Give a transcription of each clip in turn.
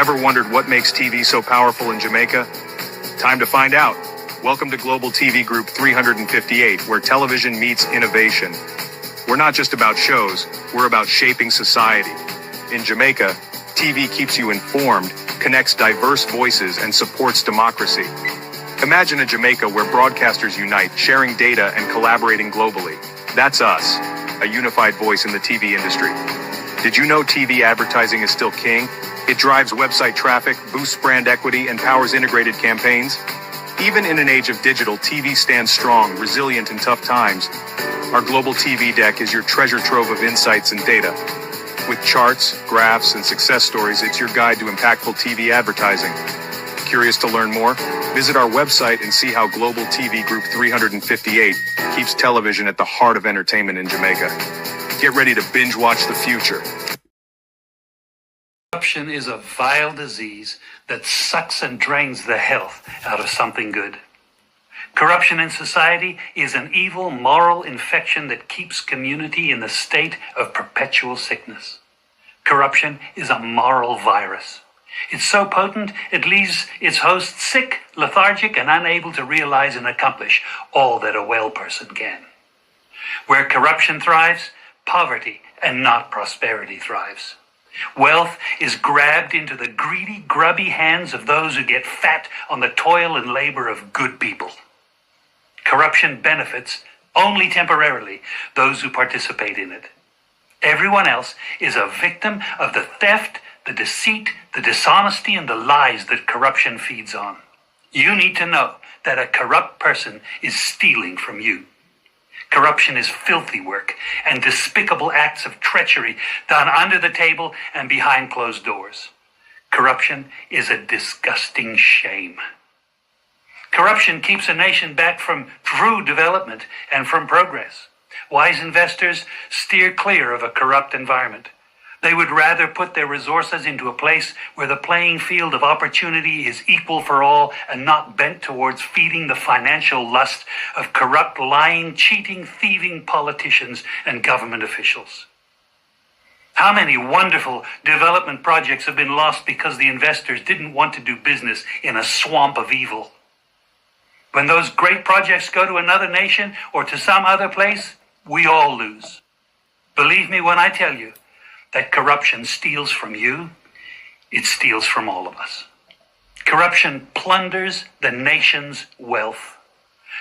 Ever wondered what makes TV so powerful in Jamaica? Time to find out. Welcome to Global TV Group 358, where television meets innovation. We're not just about shows, we're about shaping society. In Jamaica, TV keeps you informed, connects diverse voices, and supports democracy. Imagine a Jamaica where broadcasters unite, sharing data and collaborating globally. That's us, a unified voice in the TV industry. Did you know TV advertising is still king? It drives website traffic, boosts brand equity, and powers integrated campaigns. Even in an age of digital, TV stands strong, resilient in tough times. Our Global TV Deck is your treasure trove of insights and data. With charts, graphs, and success stories, it's your guide to impactful TV advertising. Curious to learn more? Visit our website and see how Global TV Group 358 keeps television at the heart of entertainment in Jamaica. Get ready to binge watch the future. Corruption is a vile disease that sucks and drains the health out of something good. Corruption in society is an evil moral infection that keeps community in a state of perpetual sickness. Corruption is a moral virus. It's so potent, it leaves its host sick, lethargic, and unable to realize and accomplish all that a well person can. Where corruption thrives, poverty and not prosperity thrives. Wealth is grabbed into the greedy, grubby hands of those who get fat on the toil and labor of good people. Corruption benefits, only temporarily, those who participate in it. Everyone else is a victim of the theft, the deceit, the dishonesty, and the lies that corruption feeds on. You need to know that a corrupt person is stealing from you. Corruption is filthy work and despicable acts of treachery done under the table and behind closed doors. Corruption is a disgusting shame. Corruption keeps a nation back from true development and from progress. Wise investors steer clear of a corrupt environment. They would rather put their resources into a place where the playing field of opportunity is equal for all and not bent towards feeding the financial lust of corrupt, lying, cheating, thieving politicians and government officials. How many wonderful development projects have been lost because the investors didn't want to do business in a swamp of evil? When those great projects go to another nation or to some other place, we all lose. Believe me when I tell you that corruption steals from you, it steals from all of us. Corruption plunders the nation's wealth.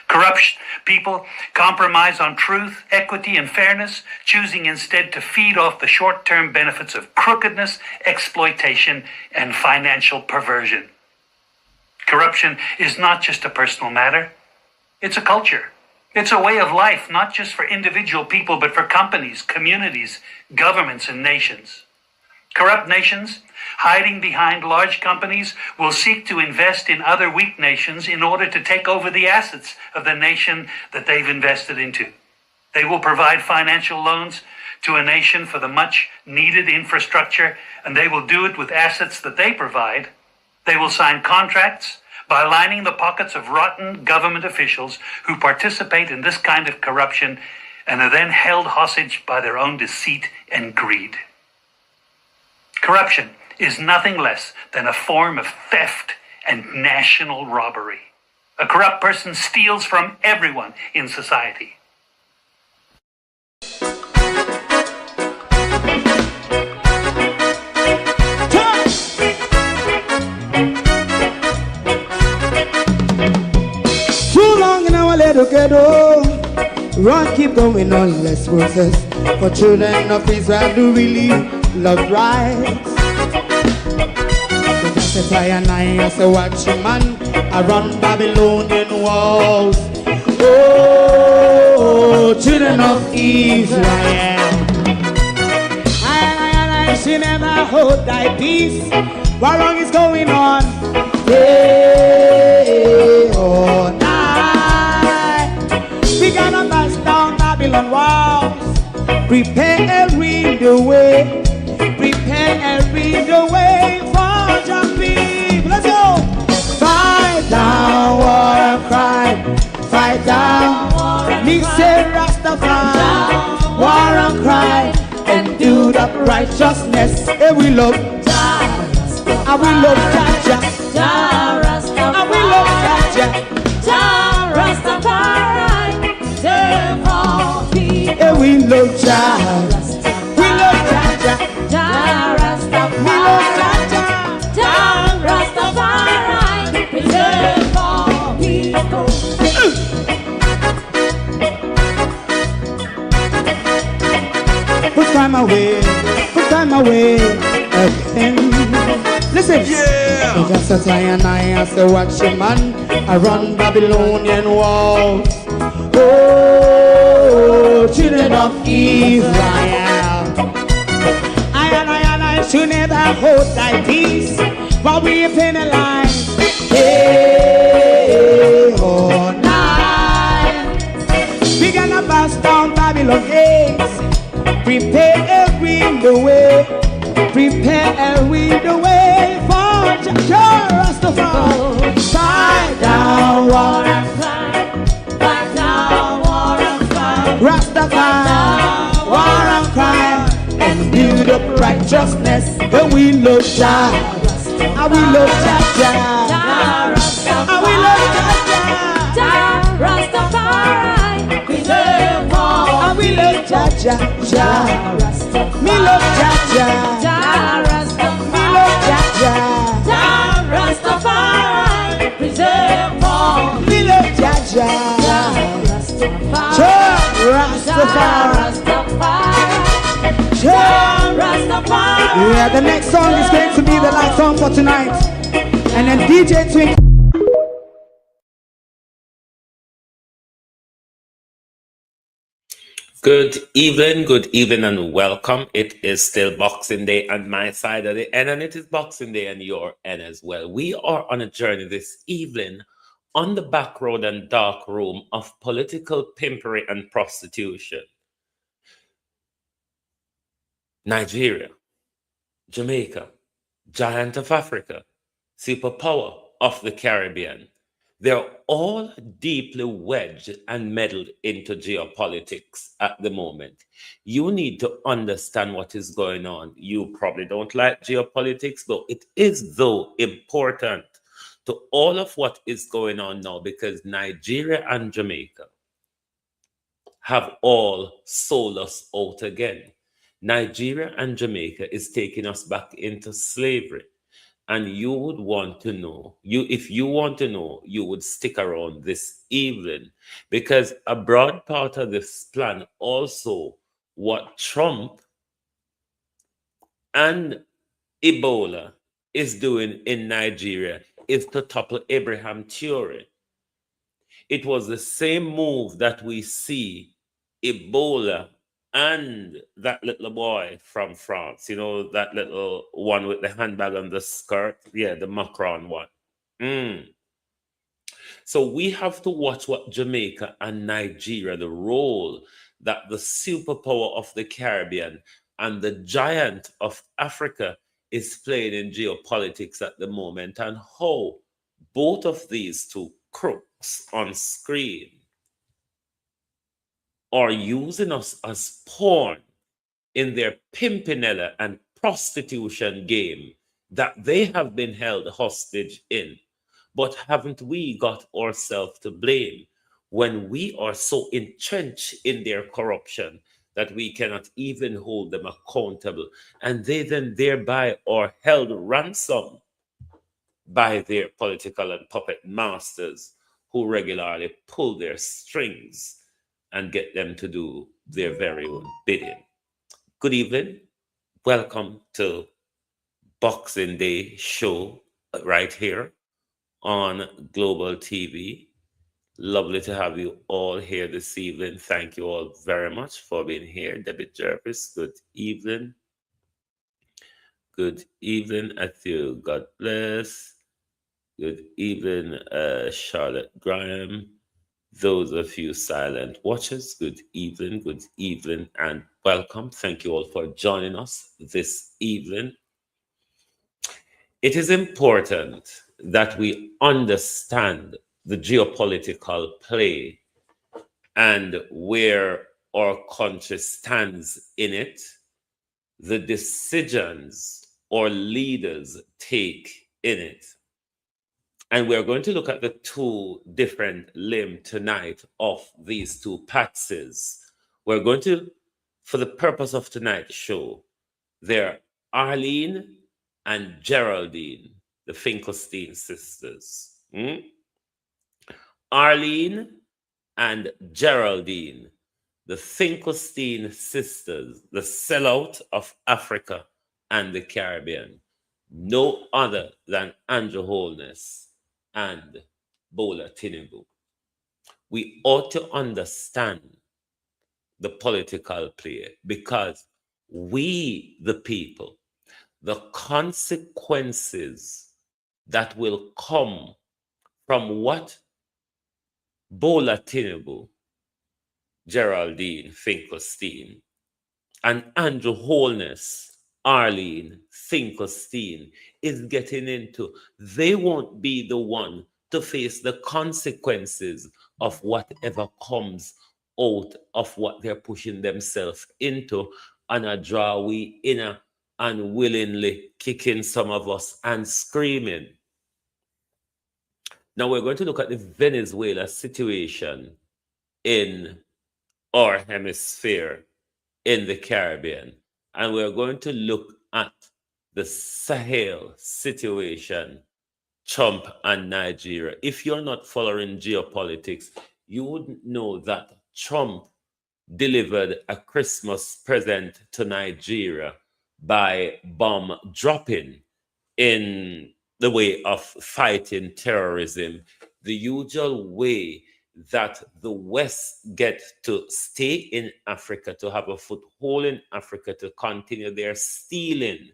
Corrupt people compromise on truth, equity, and fairness, choosing instead to feed off the short-term benefits of crookedness, exploitation, and financial perversion. Corruption is not just a personal matter, it's a culture. It's a way of life, not just for individual people, but for companies, communities, governments, and nations. Corrupt nations, hiding behind large companies, will seek to invest in other weak nations in order to take over the assets of the nation that they've invested into. They will provide financial loans to a nation for the much-needed infrastructure, and they will do it with assets that they provide. They will sign contracts by lining the pockets of rotten government officials who participate in this kind of corruption and are then held hostage by their own deceit and greed. Corruption is nothing less than a form of theft and national robbery. A corrupt person steals from everyone in society. Together, run, keep going on, less process. For children of Israel do really love rights. So just as I and I as a watchman around Babylonian walls. Oh, children of Israel, I shall never hold thy peace while wrong is going on. Day or night. We gonna bust down Babylon walls. Prepare the way. Prepare the way for your people. Let's go. Fight down war and crime. Fight down. Me say Rastafari. War and crime. And do the righteousness. And we love. I will love Jaja. Jah Rastafari. I will love Jaja. Jah Rastafari. Therefore people. Yeah, we love Jaja. We love Jaja. Jah Rastafari. We love Jaja. Jah Rastafari. Preserve all people. Put time away. Put time away again. Listen. Yeah. Just as I and I say, watch your man. I run Babylonian walls. Oh, children of Israel. I should never hold thy peace while we penalize. Hey, oh, night. We gonna bust down Babylon gates. Prepare every the way. Prepare every the way for Jah Rastafari. Fight down war and Fight down war and fight. Rastafari, war and crime, and build up righteousness. And we love Jah, and we love Jah. Jah And we love Jah. Jah Rastafari. Preserve all. And we love Jah. Jah Rastafari. Me love Jah. Jah Rastafari. Me love Jah. Jah Rastafari. Preserve all. Me love Jah. Jah Rastafari. Jah Rastafari. Rastafari. Jah Rastafari. Yeah, the next song is going to be the last song for tonight. And then DJ Twink. Good evening, and welcome. It is still Boxing Day on my side of the end, and it is Boxing Day on your end as well. We are on a journey this evening on the back road and dark room of political pimpery and prostitution. Nigeria, Jamaica, giant of Africa, superpower of the Caribbean. They're all deeply wedged and meddled into geopolitics at the moment. You need to understand what is going on. You probably don't like geopolitics, but it is, though, important to all of what is going on now, because Nigeria and Jamaica have all sold us out again. Nigeria and Jamaica is taking us back into slavery. And you would want to know, if you want to know, you would stick around this evening, because a broad part of this plan also, what Trump and Ebola is doing in Nigeria, is to topple Abraham Traore. It was the same move that we see Ebola and that little boy from France, that little one with the handbag on the skirt. Yeah, the Macron one. So we have to watch what Jamaica and Nigeria, the role that the superpower of the Caribbean and the giant of Africa is playing in geopolitics at the moment, and how both of these two crooks on screen are using us as pawn in their pimpinella and prostitution game that they have been held hostage in. But haven't we got ourselves to blame when we are so entrenched in their corruption that we cannot even hold them accountable, and they then thereby are held ransom by their political and puppet masters who regularly pull their strings and get them to do their very own bidding. Good evening. Welcome to Boxing Day show right here on Global TV. Lovely to have you all here this evening. Thank you all very much for being here. Debbie Jervis, good evening. Good evening, Matthew. God bless. Good evening, Charlotte Graham. Those of you silent watchers, good evening, and welcome. Thank you all for joining us this evening. It is important that we understand the geopolitical play and where our country stands in it, the decisions or leaders take in it. And we're going to look at the two different limbs tonight of these two patsies. We're going to, for the purpose of tonight's show, they're Arlene and Geraldine, the Finkelstein sisters. Arlene and Geraldine, the Finkelstein sisters, the sellout of Africa and the Caribbean, no other than Andrew Holness and Bola Tinubu. We ought to understand the political play because we, the people, the consequences that will come from what Bola Tinubu, Geraldine Finkelstein, and Andrew Holness, Arlene Finkelstein is getting into, they won't be the one to face the consequences of whatever comes out of what they're pushing themselves into, and a draw we inner unwillingly kicking some of us and screaming. Now we're going to look at the Venezuela situation in our hemisphere in the Caribbean. And we're going to look at the Sahel situation, Trump and Nigeria. If you're not following geopolitics, you wouldn't know that Trump delivered a Christmas present to Nigeria by bomb dropping in the way of fighting terrorism, the usual way that the West get to stay in Africa, to have a foothold in Africa, to continue their stealing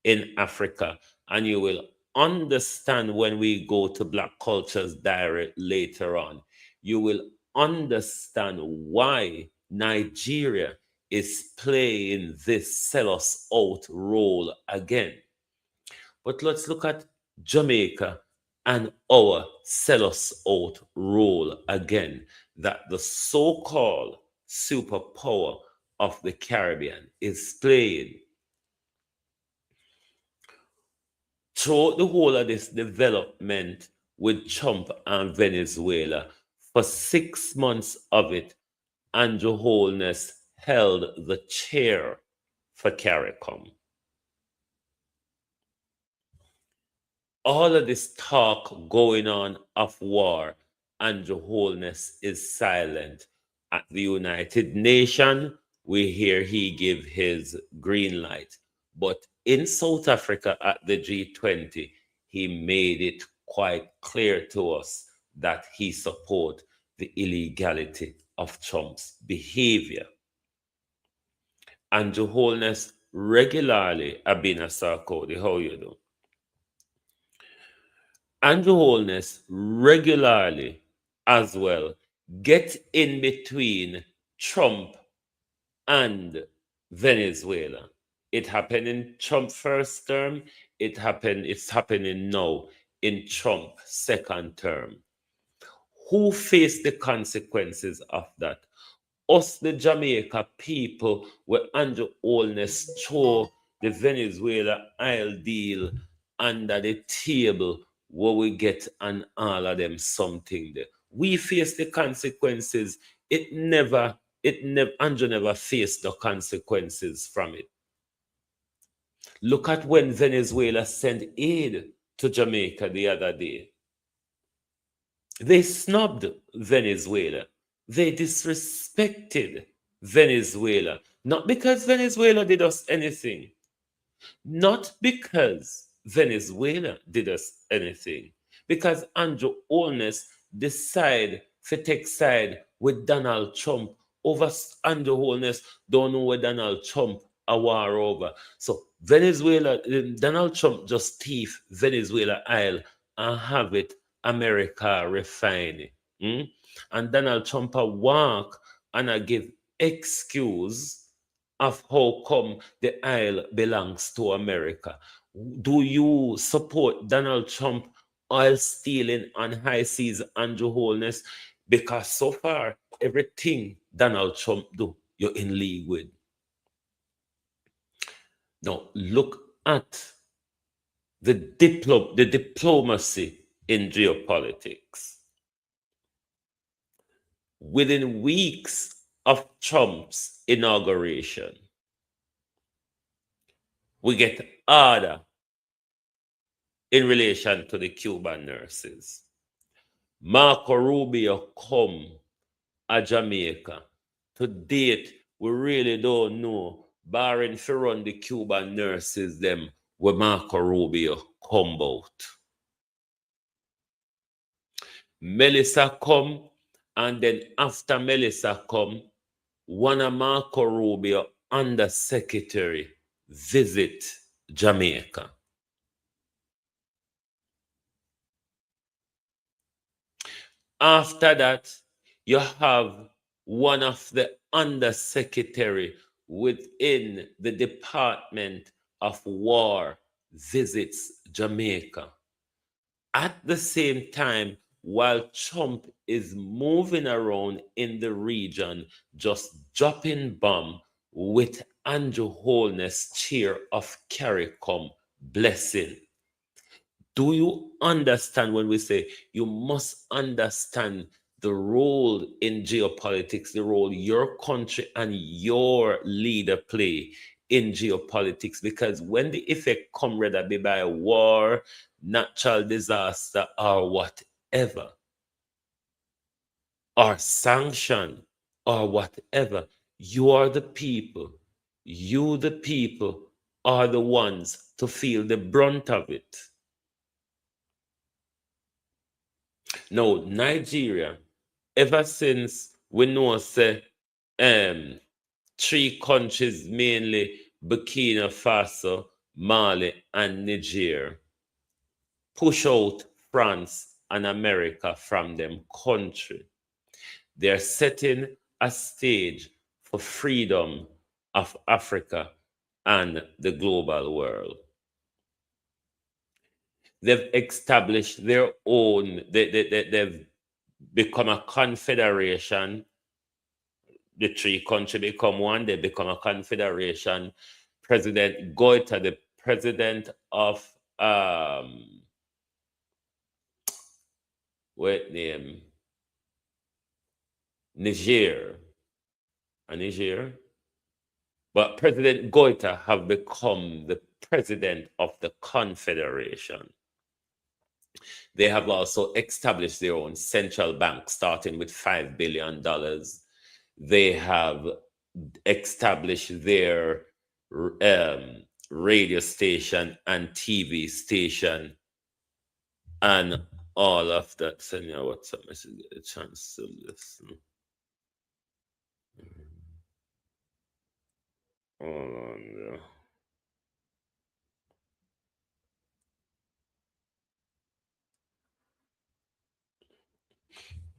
in Africa. And you will understand when we go to Black Culture's Diary later on, you will understand why Nigeria is playing this sell us out role again. But let's look at Jamaica and our sell us out role again, that the so-called superpower of the Caribbean is playing. Throughout the whole of this development with Trump and Venezuela, for 6 months of it, Andrew Holness held the chair for CARICOM. All of this talk going on of war, Andrew Holness is silent. At the United Nations, we hear he give his green light. But in South Africa at the G20, he made it quite clear to us that he support the illegality of Trump's behavior. Andrew Holness regularly, Abina Sarkodie, how you do? Andrew Holness regularly as well get in between Trump and Venezuela. It happened in Trump's first term. It's happening now in Trump's second term. Who faced the consequences of that? Us, the Jamaica people, where Andrew Holness threw the Venezuela oil deal under the table, where we get and all of them something there. We face the consequences. Andrew never faced the consequences from it. Look at when Venezuela sent aid to Jamaica the other day. They snubbed Venezuela. They disrespected Venezuela. Not because Venezuela did us anything. Not because Venezuela did us anything. Because Andrew Holness decided to take side with Donald Trump over Andrew Holness don't know where Donald Trump a war over. So Venezuela, Donald Trump just thief Venezuela oil and have it America refine it. And Donald Trump a walk and a give excuse of how come the oil belongs to America. Do you support Donald Trump oil stealing on high seas, Andrew Holness? Because so far, everything Donald Trump do, you're in league with. Now, look at the diplomacy in geopolitics. Within weeks of Trump's inauguration, we get order in relation to the Cuban nurses. Marco Rubio come to Jamaica. To date, we really don't know, barring for run the Cuban nurses them, where Marco Rubio come out. Melissa come, and then after Melissa come, one of Marco Rubio undersecretary visit Jamaica. After that, you have one of the undersecretary within the Department of War visits Jamaica. At the same time, while Trump is moving around in the region, just dropping bomb with Andrew Holness chair of CARICOM blessing. Do you understand when we say you must understand the role in geopolitics, the role your country and your leader play in geopolitics? Because when the effect come, whether be by a war, natural disaster, or whatever, or sanction, or whatever, you are the people. You, the people, are the ones to feel the brunt of it. Now, Nigeria, ever since we know, say, 3 countries, mainly Burkina Faso, Mali, and Niger, push out France and America from them country. They're setting a stage for freedom of Africa and the global world. They've established their own, they've become a confederation. The 3 countries become one, they become a confederation. President Goita, the president of Niger. But President Goita have become the president of the confederation. They have also established their own central bank, starting with $5 billion. They have established their radio station and TV station and all of that. Send you a WhatsApp message, get a chance to listen. Hold on there.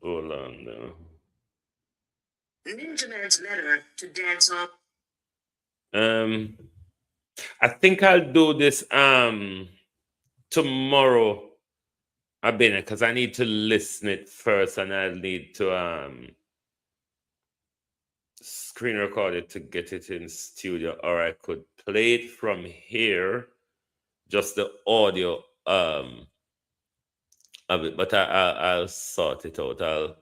Hold on there. Ninja Man's letter to dance on. I think I'll do this tomorrow, Abena, because I need to listen it first, and I'll need to screen record it to get it in studio, or I could play it from here, just the audio of it. But I'll sort it out.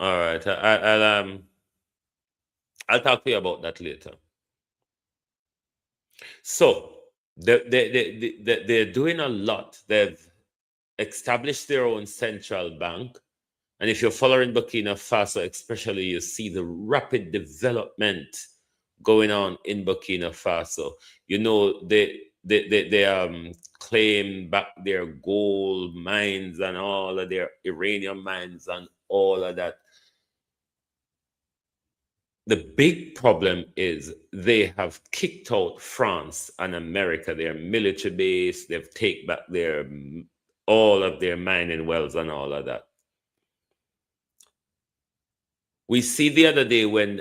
All right, I'll talk to you about that later. So they're doing a lot. They've established their own central bank, and if you're following Burkina Faso, especially, you see the rapid development going on in Burkina Faso. You know, they claim back their gold mines and all of their uranium mines and all of that. The big problem is they have kicked out France and America, their military base. They've taken back all of their mining wells and all of that. We see the other day when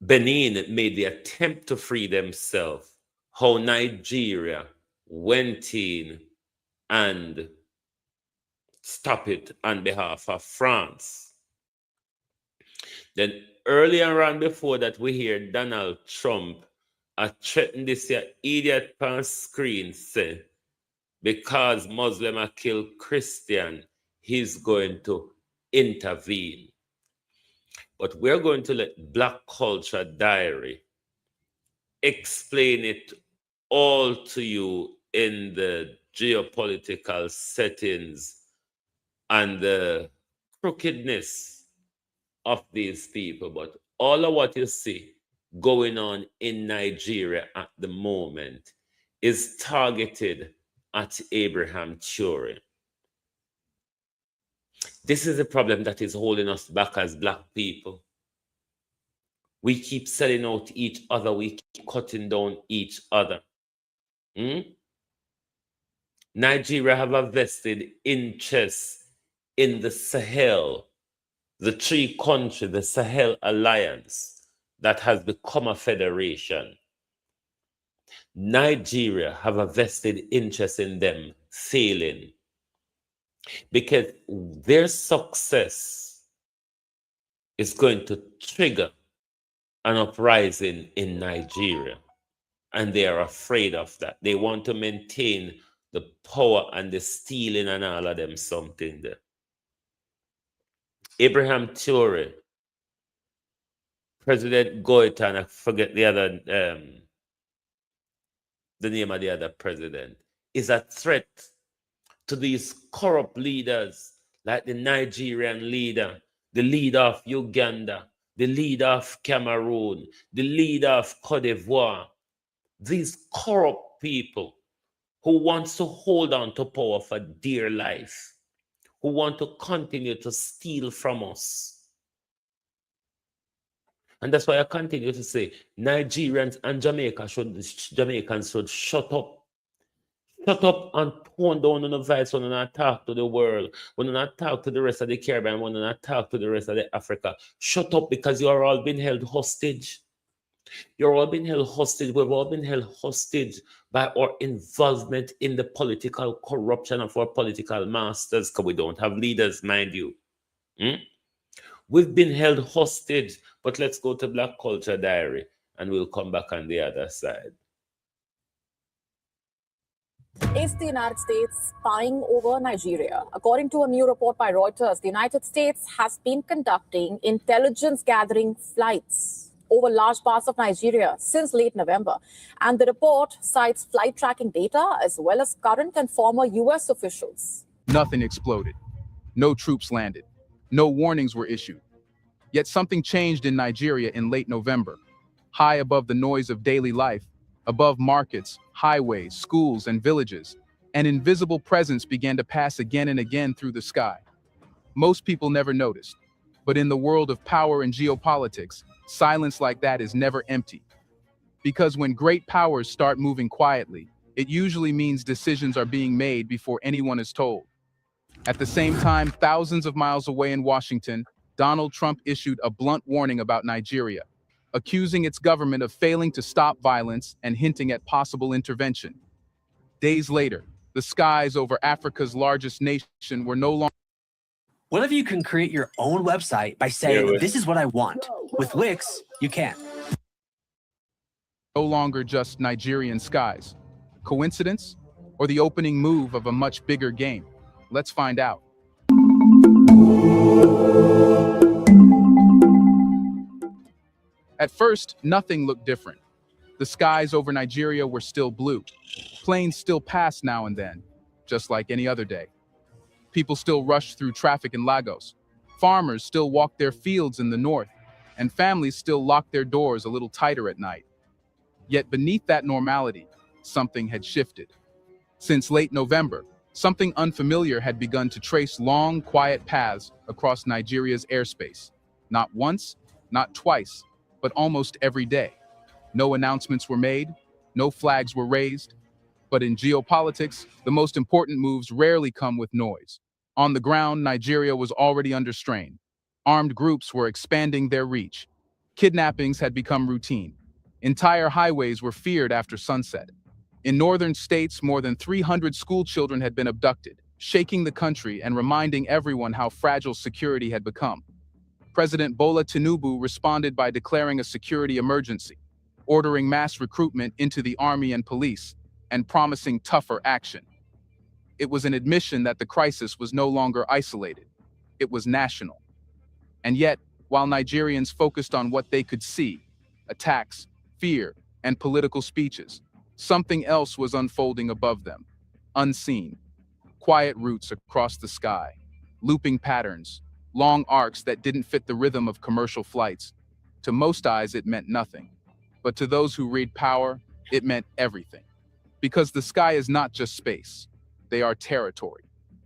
Benin made the attempt to free themselves, how Nigeria went in and stop it on behalf of France. Then earlier on before that, we hear Donald Trump threaten this idiot on screen say, because Muslim are kill Christian, he's going to intervene. But we're going to let Black Culture Diary explain it all to you in the geopolitical settings and the crookedness of these people. But all of what you see going on in Nigeria at the moment is targeted at Abraham Traore. This is a problem that is holding us back as Black people. We keep selling out each other. We keep cutting down each other. Nigeria have a vested interest in the Sahel, the three countries, the Sahel Alliance that has become a federation. Nigeria have a vested interest in them failing because their success is going to trigger an uprising in Nigeria. And they are afraid of that. They want to maintain the power and the stealing and all of them something there. Abraham Traore, President Goitan, I forget the other, the name of the other president, is a threat to these corrupt leaders like the Nigerian leader, the leader of Uganda, the leader of Cameroon, the leader of Cote d'Ivoire. These corrupt people who wants to hold on to power for dear life, who want to continue to steal from us. And that's why I continue to say Nigerians and Jamaicans should shut up. Shut up and tone down on the voice when they not talk to the world, when they not talk to the rest of the Caribbean, when they not talk to the rest of the Africa. Shut up, because you are all being held hostage. You're all being held hostage. We've all been held hostage by our involvement in the political corruption of our political masters, because we don't have leaders, mind you. We've been held hostage. But let's go to Black Culture Diary and we'll come back on the other side. Is the United States spying over Nigeria? According to a new report by Reuters, the United States has been conducting intelligence gathering flights over large parts of Nigeria since late November. And the report cites flight tracking data as well as current and former U.S. officials. Nothing exploded. No troops landed. No warnings were issued. Yet something changed in Nigeria in late November. High above the noise of daily life, above markets, highways, schools, and villages, an invisible presence began to pass again and again through the sky. Most people never noticed, but in the world of power and geopolitics, silence like that is never empty. Because when great powers start moving quietly, it usually means decisions are being made before anyone is told. At the same time, thousands of miles away in Washington, Donald Trump issued a blunt warning about Nigeria, accusing its government of failing to stop violence and hinting at possible intervention. Days later, the skies over Africa's largest nation were no longer. What if you can create your own website by saying, this is what I want? With Wix, you can. No longer just Nigerian skies. Coincidence? Or the opening move of a much bigger game? Let's find out. At first, nothing looked different. The skies over Nigeria were still blue. Planes still passed now and then, just like any other day. People still rushed through traffic in Lagos. Farmers still walked their fields in the north, and families still locked their doors a little tighter at night. Yet beneath that normality, something had shifted. Since late November, something unfamiliar had begun to trace long, quiet paths across Nigeria's airspace. Not once, not twice, but almost every day. No announcements were made, no flags were raised. But in geopolitics, the most important moves rarely come with noise. On the ground, Nigeria was already under strain. Armed groups were expanding their reach. Kidnappings had become routine. Entire highways were feared after sunset. In northern states, more than 300 school children had been abducted. shaking the country and reminding everyone how fragile security had become. President Bola Tinubu responded by declaring a security emergency, ordering mass recruitment into the army and police, and promising tougher action. It was an admission that the crisis was no longer isolated. It was national. And yet, while Nigerians focused on what they could see, attacks, fear, and political speeches, something else was unfolding above them, unseen. Quiet routes across the sky, looping patterns, long arcs that didn't fit the rhythm of commercial flights. To most eyes, it meant nothing. But to those who read power, it meant everything. Because the sky is not just space. They are territory.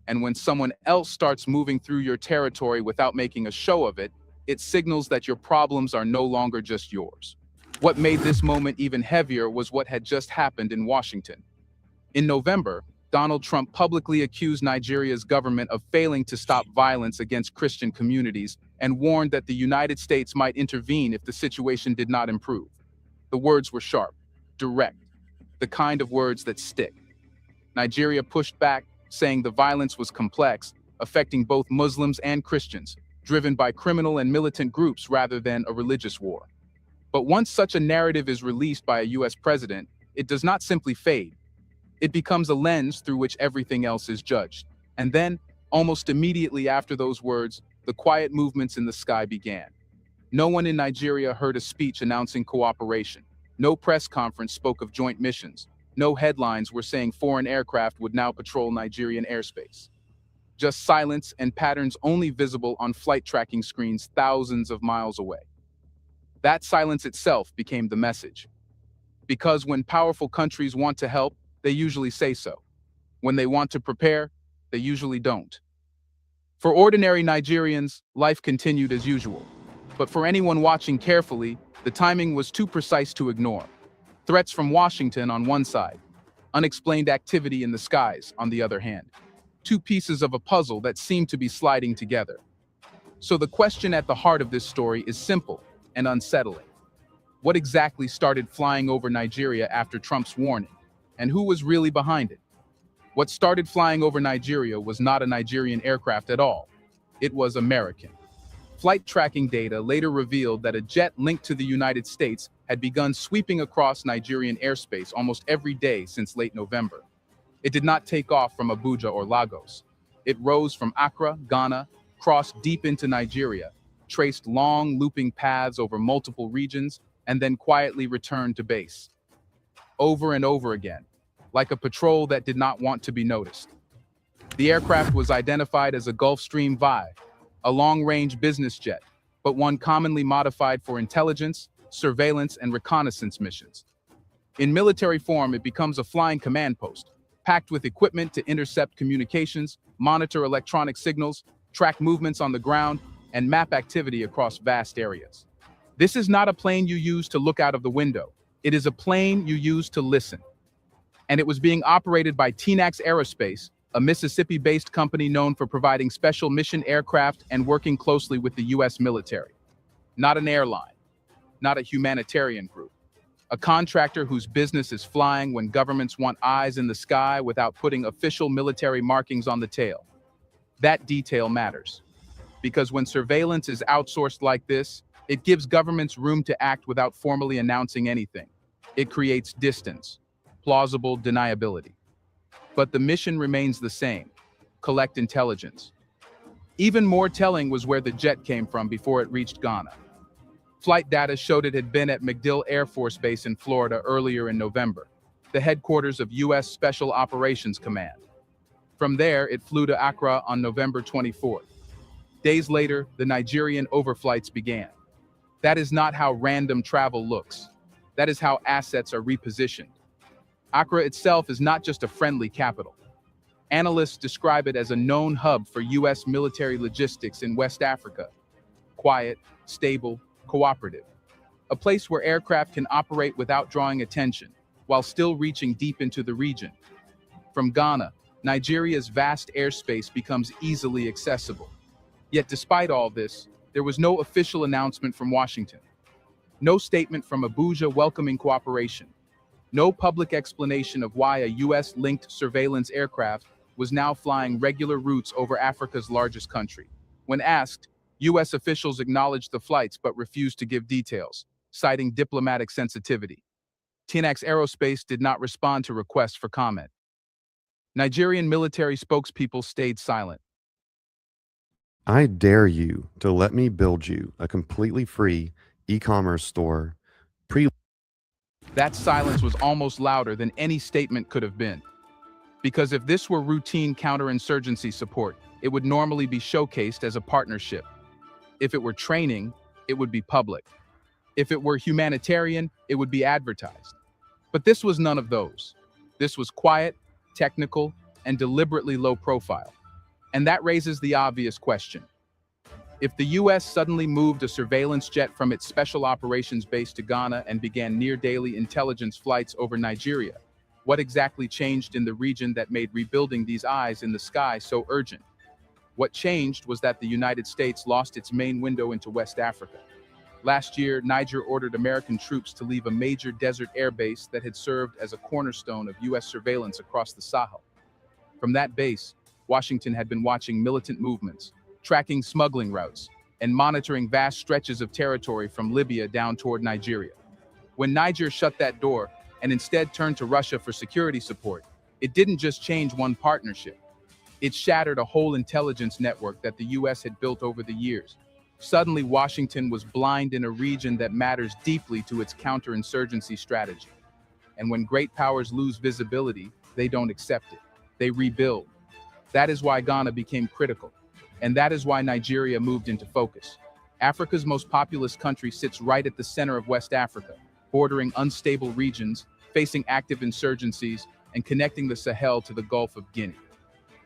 And when someone else starts moving through your territory without making a show of it, it signals that your problems are no longer just yours. What made this moment even heavier was what had just happened in Washington. In November, Donald Trump publicly accused Nigeria's government of failing to stop violence against Christian communities and warned that the United States might intervene if the situation did not improve. The words were sharp, direct, the kind of words that stick. Nigeria pushed back, saying the violence was complex, affecting both Muslims and Christians, driven by criminal and militant groups rather than a religious war. But once such a narrative is released by a US president, it does not simply fade. It becomes a lens through which everything else is judged. And then, almost immediately after those words, the quiet movements in the sky began. No one in Nigeria heard a speech announcing cooperation. No press conference spoke of joint missions. No headlines were saying foreign aircraft would now patrol Nigerian airspace. Just silence and patterns only visible on flight tracking screens thousands of miles away. That silence itself became the message. Because when powerful countries want to help, they usually say so. When they want to prepare, they usually don't. For ordinary Nigerians, life continued as usual. But for anyone watching carefully, the timing was too precise to ignore. Threats from Washington on one side, unexplained activity in the skies on the other hand. Two pieces of a puzzle that seemed to be sliding together. So the question at the heart of this story is simple and unsettling. What exactly started flying over Nigeria after Trump's warning? And who was really behind it? What started flying over Nigeria was not a Nigerian aircraft at all. It was American. Flight tracking data later revealed that a jet linked to the United States had begun sweeping across Nigerian airspace almost every day since late November. It did not take off from Abuja or Lagos. It rose from Accra, Ghana, crossed deep into Nigeria, traced long looping paths over multiple regions, and then quietly returned to base. Over and over again, like a patrol that did not want to be noticed. The aircraft was identified as a Gulfstream Vi, a long-range business jet, but one commonly modified for intelligence, surveillance, and reconnaissance missions. In military form, it becomes a flying command post, packed with equipment to intercept communications, monitor electronic signals, track movements on the ground, and map activity across vast areas. This is not a plane you use to look out of the window. It is a plane you use to listen. And it was being operated by Tenax Aerospace, a Mississippi-based company known for providing special mission aircraft and working closely with the US military. Not an airline, not a humanitarian group. A contractor whose business is flying when governments want eyes in the sky without putting official military markings on the tail. That detail matters. Because when surveillance is outsourced like this, it gives governments room to act without formally announcing anything. It creates distance, plausible deniability. But the mission remains the same: collect intelligence. Even more telling was where the jet came from before it reached Ghana. Flight data showed it had been at MacDill Air Force Base in Florida earlier in November, the headquarters of U.S. Special Operations Command. From there, it flew to Accra on November 24th. Days later, the Nigerian overflights began. That is not how random travel looks. That is how assets are repositioned. Accra itself is not just a friendly capital. Analysts describe it as a known hub for U.S. military logistics in West Africa. Quiet, stable, cooperative. A place where aircraft can operate without drawing attention, while still reaching deep into the region. From Ghana, Nigeria's vast airspace becomes easily accessible. Yet despite all this, there was no official announcement from Washington. No statement from Abuja welcoming cooperation. No public explanation of why a US-linked surveillance aircraft was now flying regular routes over Africa's largest country. When asked, U.S. officials acknowledged the flights but refused to give details, citing diplomatic sensitivity. TNX Aerospace did not respond to requests for comment. Nigerian military spokespeople stayed silent. I dare you to let me build you a completely free e-commerce store. That silence was almost louder than any statement could have been. Because if this were routine counterinsurgency support, it would normally be showcased as a partnership. If it were training, it would be public. If it were humanitarian, it would be advertised. But this was none of those. This was quiet, technical, and deliberately low profile. And that raises the obvious question. If the US suddenly moved a surveillance jet from its special operations base to Ghana and began near-daily intelligence flights over Nigeria, what exactly changed in the region that made rebuilding these eyes in the sky so urgent? What changed was that the United States lost its main window into West Africa. Last year, Niger ordered American troops to leave a major desert air base that had served as a cornerstone of US surveillance across the Sahel. From that base, Washington had been watching militant movements, tracking smuggling routes, and monitoring vast stretches of territory from Libya down toward Nigeria. When Niger shut that door and instead turned to Russia for security support, it didn't just change one partnership. It shattered a whole intelligence network that the US had built over the years. Suddenly, Washington was blind in a region that matters deeply to its counterinsurgency strategy. And when great powers lose visibility, they don't accept it. They rebuild. That is why Ghana became critical. And that is why Nigeria moved into focus. Africa's most populous country sits right at the center of West Africa, bordering unstable regions, facing active insurgencies, and connecting the Sahel to the Gulf of Guinea.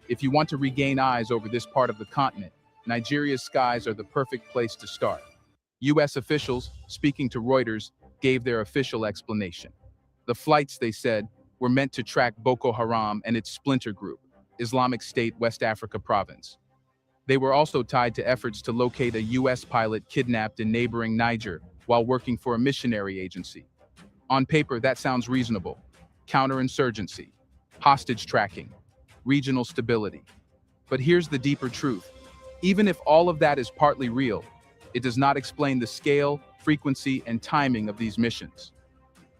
If you want to regain eyes over this part of the continent, Nigeria's skies are the perfect place to start. US officials, speaking to Reuters, gave their official explanation. The flights, they said, were meant to track Boko Haram and its splinter group, Islamic State West Africa Province. They were also tied to efforts to locate a US pilot kidnapped in neighboring Niger while working for a missionary agency. On paper, that sounds reasonable. Counterinsurgency, hostage tracking, regional stability. But here's the deeper truth. Even if all of that is partly real, it does not explain the scale, frequency, and timing of these missions.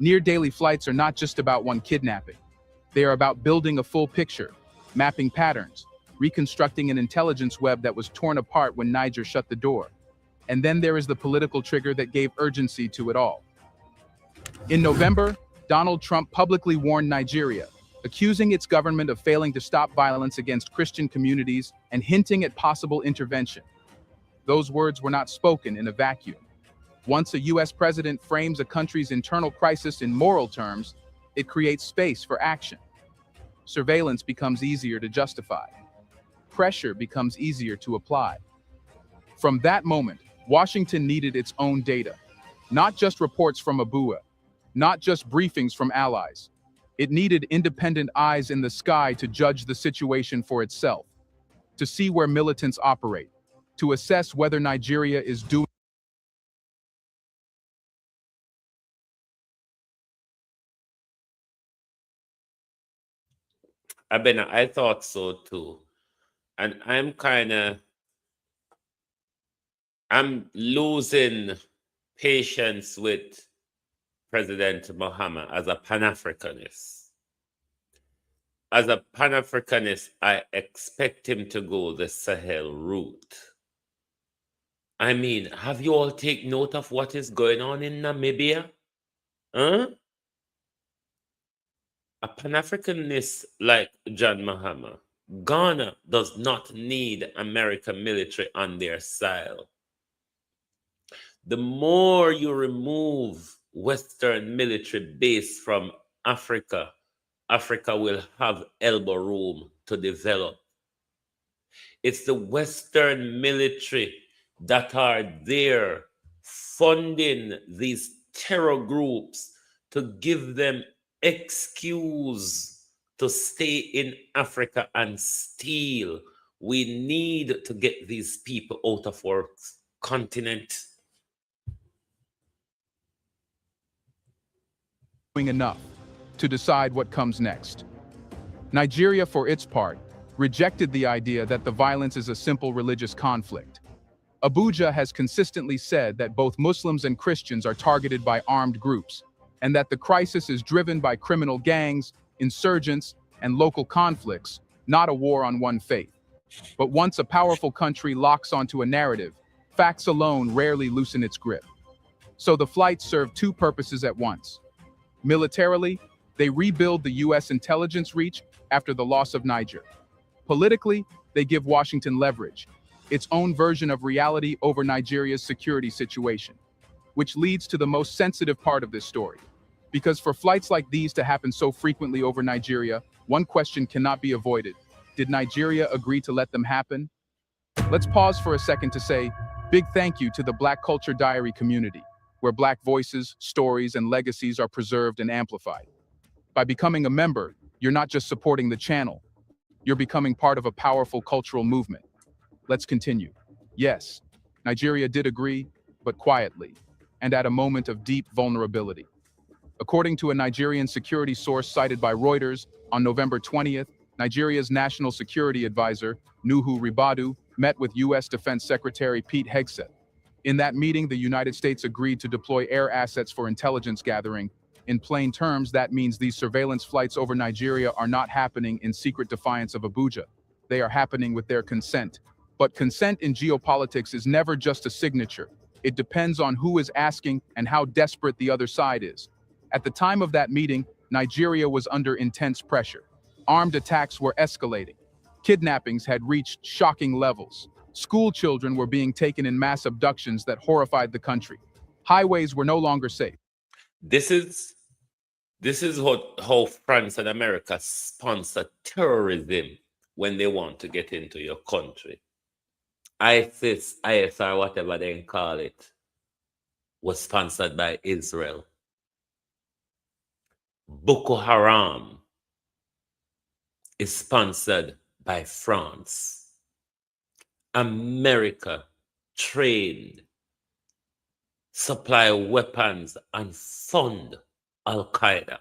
Near-daily flights are not just about one kidnapping. They are about building a full picture, mapping patterns, reconstructing an intelligence web that was torn apart when Niger shut the door. And then there is the political trigger that gave urgency to it all. In November, Donald Trump publicly warned Nigeria, accusing its government of failing to stop violence against Christian communities and hinting at possible intervention. Those words were not spoken in a vacuum. Once a US president frames a country's internal crisis in moral terms, it creates space for action. Surveillance becomes easier to justify. Pressure becomes easier to apply. From that moment, Washington needed its own data, not just reports from Abuja, not just briefings from allies. It needed independent eyes in the sky to judge the situation for itself, to see where militants operate, to assess whether Nigeria is doing. I thought so too. And I'm losing patience with President Mahama as a Pan-Africanist. As a Pan-Africanist, I expect him to go the Sahel route. I mean, have you all taken note of what is going on in Namibia? Huh? A Pan-Africanist like John Mahama, Ghana does not need American military on their soil. The more you remove Western military base from Africa, Africa will have elbow room to develop. It's the Western military that are there funding these terror groups to give them excuse to stay in Africa and steal. We need to get these people out of our continent. Enough to decide what comes next. Nigeria, for its part, rejected the idea that the violence is a simple religious conflict. Abuja has consistently said that both Muslims and Christians are targeted by armed groups, and that the crisis is driven by criminal gangs, insurgents, and local conflicts, not a war on one faith. But once a powerful country locks onto a narrative, facts alone rarely loosen its grip. So the flights serve two purposes at once. Militarily, they rebuild the US intelligence reach after the loss of Niger. Politically, they give Washington leverage, its own version of reality over Nigeria's security situation, which leads to the most sensitive part of this story. Because for flights like these to happen so frequently over Nigeria, one question cannot be avoided. Did Nigeria agree to let them happen? Let's pause for a second to say, big thank you to the Black Culture Diary community, where Black voices, stories, and legacies are preserved and amplified. By becoming a member, you're not just supporting the channel, you're becoming part of a powerful cultural movement. Let's continue. Yes, Nigeria did agree, but quietly, and at a moment of deep vulnerability. According to a Nigerian security source cited by Reuters, on November 20th, Nigeria's National Security Advisor, Nuhu Ribadu, met with U.S. Defense Secretary Pete Hegseth. In that meeting, the United States agreed to deploy air assets for intelligence gathering. In plain terms, that means these surveillance flights over Nigeria are not happening in secret defiance of Abuja. They are happening with their consent. But consent in geopolitics is never just a signature. It depends on who is asking and how desperate the other side is. At the time of that meeting, Nigeria was under intense pressure. Armed attacks were escalating. Kidnappings had reached shocking levels. School children were being taken in mass abductions that horrified the country. Highways were no longer safe. This is how France and America sponsor terrorism when they want to get into your country. ISIS, ISR, whatever they call it, was sponsored by Israel. Boko Haram is sponsored by France. America trained, supply weapons, and fund Al-Qaeda.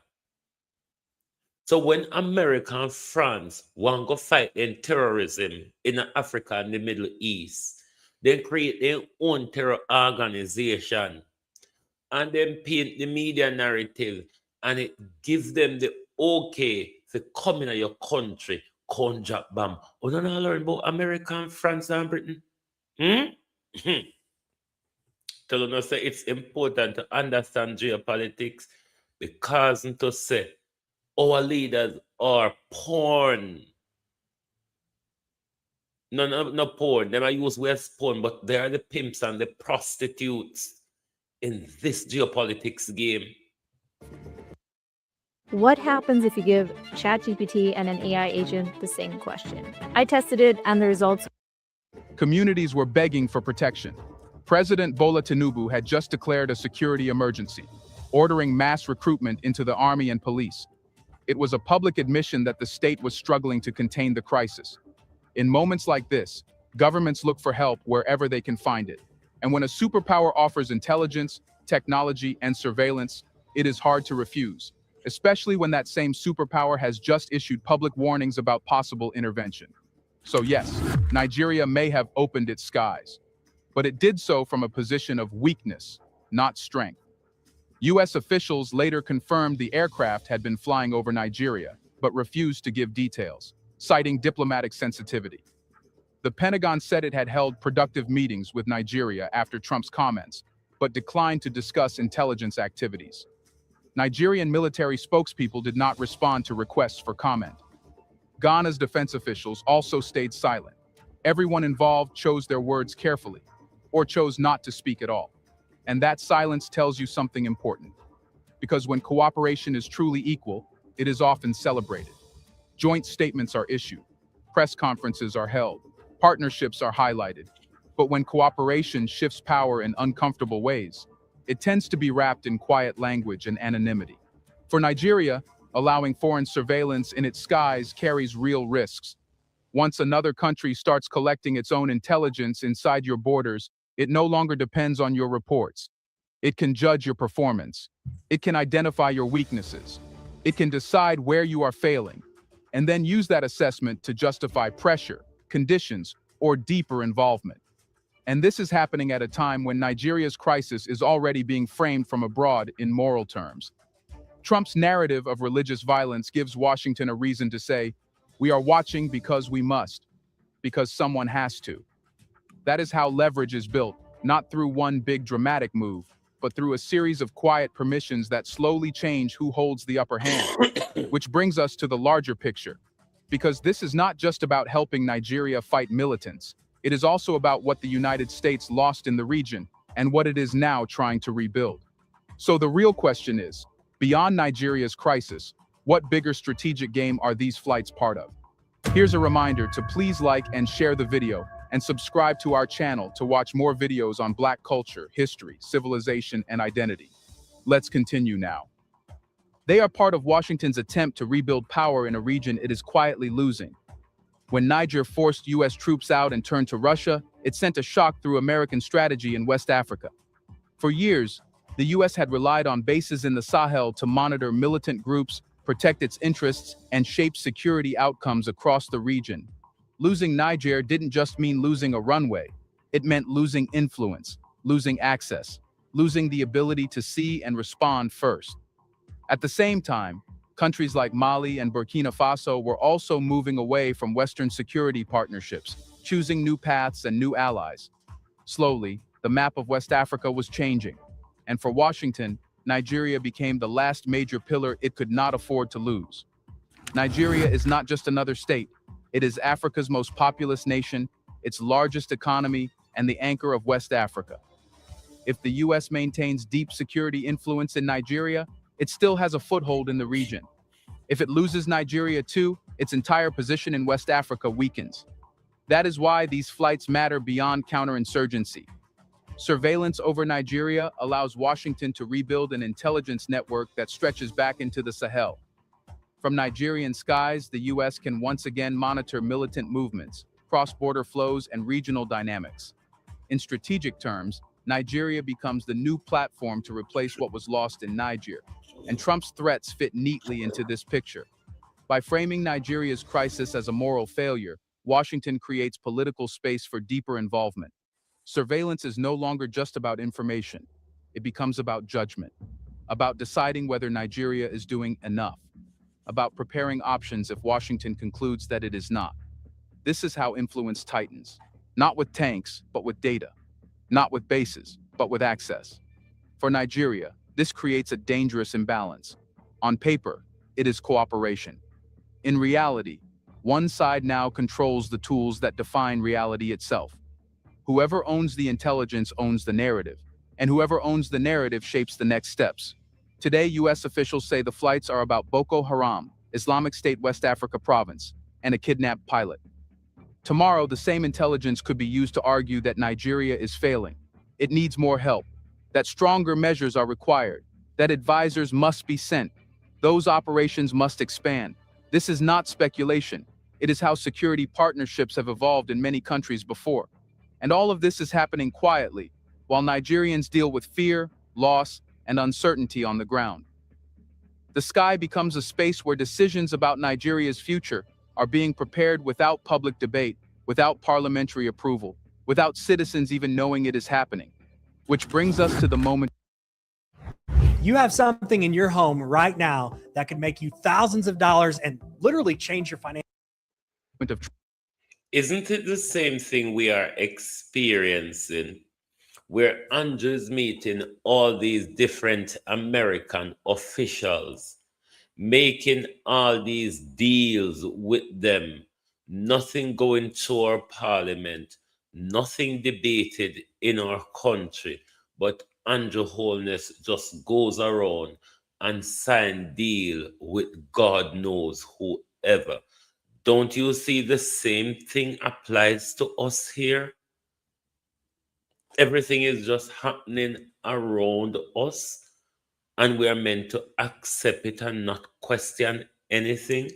So when America and France want to fight in terrorism in Africa and the Middle East, they create their own terror organization and then paint the media narrative, and it gives them the okay to come in your country, come drop bomb. Oh, don't know learn about America and France and Britain? Tell them say it's important to understand geopolitics because to say our leaders are porn. No porn. They might use West porn, but they are the pimps and the prostitutes in this geopolitics game. What happens if you give ChatGPT and an AI agent the same question? I tested it and the results. Communities were begging for protection. President Bola Tinubu had just declared a security emergency, ordering mass recruitment into the army and police. It was a public admission that the state was struggling to contain the crisis. In moments like this, governments look for help wherever they can find it. And when a superpower offers intelligence, technology, and surveillance, it is hard to refuse, especially when that same superpower has just issued public warnings about possible intervention. So yes, Nigeria may have opened its skies, but it did so from a position of weakness, not strength. U.S. officials later confirmed the aircraft had been flying over Nigeria, but refused to give details, citing diplomatic sensitivity. The Pentagon said it had held productive meetings with Nigeria after Trump's comments, but declined to discuss intelligence activities. Nigerian military spokespeople did not respond to requests for comment. Ghana's defense officials also stayed silent. Everyone involved chose their words carefully, or chose not to speak at all. And that silence tells you something important. Because when cooperation is truly equal, it is often celebrated. Joint statements are issued, press conferences are held, partnerships are highlighted. But when cooperation shifts power in uncomfortable ways, it tends to be wrapped in quiet language and anonymity. For Nigeria, allowing foreign surveillance in its skies carries real risks. Once another country starts collecting its own intelligence inside your borders, it no longer depends on your reports. It can judge your performance. It can identify your weaknesses. It can decide where you are failing. and then use that assessment to justify pressure, conditions, or deeper involvement. And this is happening at a time when Nigeria's crisis is already being framed from abroad in moral terms. Trump's narrative of religious violence gives Washington a reason to say, "We are watching because we must, because someone has to." That is how leverage is built, not through one big dramatic move, but through a series of quiet permissions that slowly change who holds the upper hand. Which brings us to the larger picture. Because this is not just about helping Nigeria fight militants, it is also about what the United States lost in the region and what it is now trying to rebuild. So the real question is, beyond Nigeria's crisis, what bigger strategic game are these flights part of? Here's a reminder to please like and share the video, and subscribe to our channel to watch more videos on Black culture, history, civilization, and identity. Let's continue now. They are part of Washington's attempt to rebuild power in a region it is quietly losing. When Niger forced US troops out and turned to Russia, it sent a shock through American strategy in West Africa. For years, the US had relied on bases in the Sahel to monitor militant groups, protect its interests, and shape security outcomes across the region. Losing Niger didn't just mean losing a runway. It meant losing influence, losing access, losing the ability to see and respond first. At the same time, countries like Mali and Burkina Faso were also moving away from Western security partnerships, choosing new paths and new allies. Slowly, the map of West Africa was changing, and for Washington, Nigeria became the last major pillar it could not afford to lose. Nigeria is not just another state. It is Africa's most populous nation, its largest economy, and the anchor of West Africa. If the US maintains deep security influence in Nigeria, it still has a foothold in the region. If it loses Nigeria too, its entire position in West Africa weakens. That is why these flights matter beyond counterinsurgency. Surveillance over Nigeria allows Washington to rebuild an intelligence network that stretches back into the Sahel. From Nigerian skies, the US can once again monitor militant movements, cross-border flows, and regional dynamics. In strategic terms, Nigeria becomes the new platform to replace what was lost in Niger, and Trump's threats fit neatly into this picture. By framing Nigeria's crisis as a moral failure, Washington creates political space for deeper involvement. Surveillance is no longer just about information. It becomes about judgment, about deciding whether Nigeria is doing enough, about preparing options if Washington concludes that it is not. This is how influence tightens, not with tanks, but with data, not with bases, but with access. For Nigeria, this creates a dangerous imbalance. On paper, it is cooperation. In reality, one side now controls the tools that define reality itself. Whoever owns the intelligence owns the narrative, and whoever owns the narrative shapes the next steps. Today, US officials say the flights are about Boko Haram, Islamic State West Africa province, and a kidnapped pilot. Tomorrow, the same intelligence could be used to argue that Nigeria is failing. It needs more help, that stronger measures are required, that advisors must be sent. Those operations must expand. This is not speculation. It is how security partnerships have evolved in many countries before. And all of this is happening quietly, while Nigerians deal with fear, loss, and uncertainty on the ground. The sky becomes a space where decisions about Nigeria's future are being prepared without public debate, without parliamentary approval, without citizens even knowing it is happening. Which brings us to the moment. You have something in your home right now that could make you thousands of dollars and literally change your financial. Isn't it the same thing we are experiencing, where Andrew's meeting all these different American officials, making all these deals with them, nothing going to our parliament, nothing debated in our country, but Andrew Holness just goes around and sign deal with God knows whoever. Don't you see the same thing applies to us here? Everything is just happening around us, and we are meant to accept it and not question anything.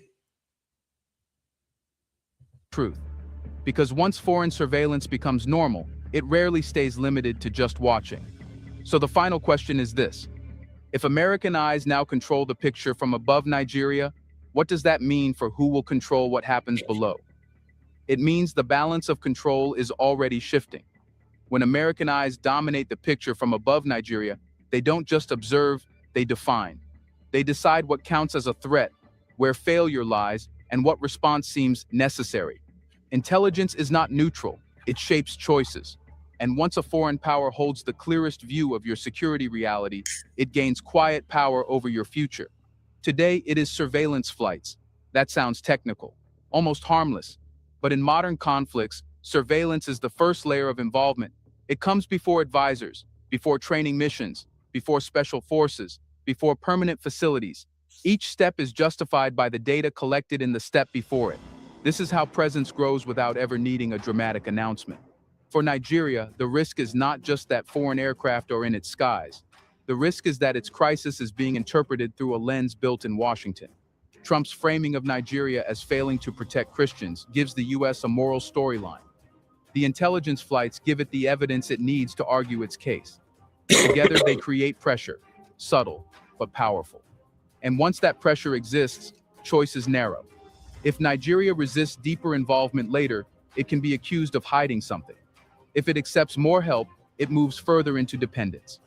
Truth. Because once foreign surveillance becomes normal, it rarely stays limited to just watching. So the final question is this: if American eyes now control the picture from above Nigeria, What does that mean for who will control what happens below? It means the balance of control is already shifting. When American eyes dominate the picture from above Nigeria, they don't just observe, they define. They decide what counts as a threat, where failure lies, and what response seems necessary. Intelligence is not neutral, it shapes choices. And once a foreign power holds the clearest view of your security reality, it gains quiet power over your future. Today, it is surveillance flights. That sounds technical, almost harmless. But in modern conflicts, surveillance is the first layer of involvement. It comes before advisors, before training missions, before special forces, before permanent facilities. Each step is justified by the data collected in the step before it. This is how presence grows without ever needing a dramatic announcement. For Nigeria, the risk is not just that foreign aircraft are in its skies. The risk is that its crisis is being interpreted through a lens built in Washington. Trump's framing of Nigeria as failing to protect Christians gives the US a moral storyline. The intelligence flights give it the evidence it needs to argue its case. Together, they create pressure, subtle but powerful. And once that pressure exists, choice is narrow. If Nigeria resists deeper involvement later, it can be accused of hiding something. If it accepts more help, it moves further into dependence.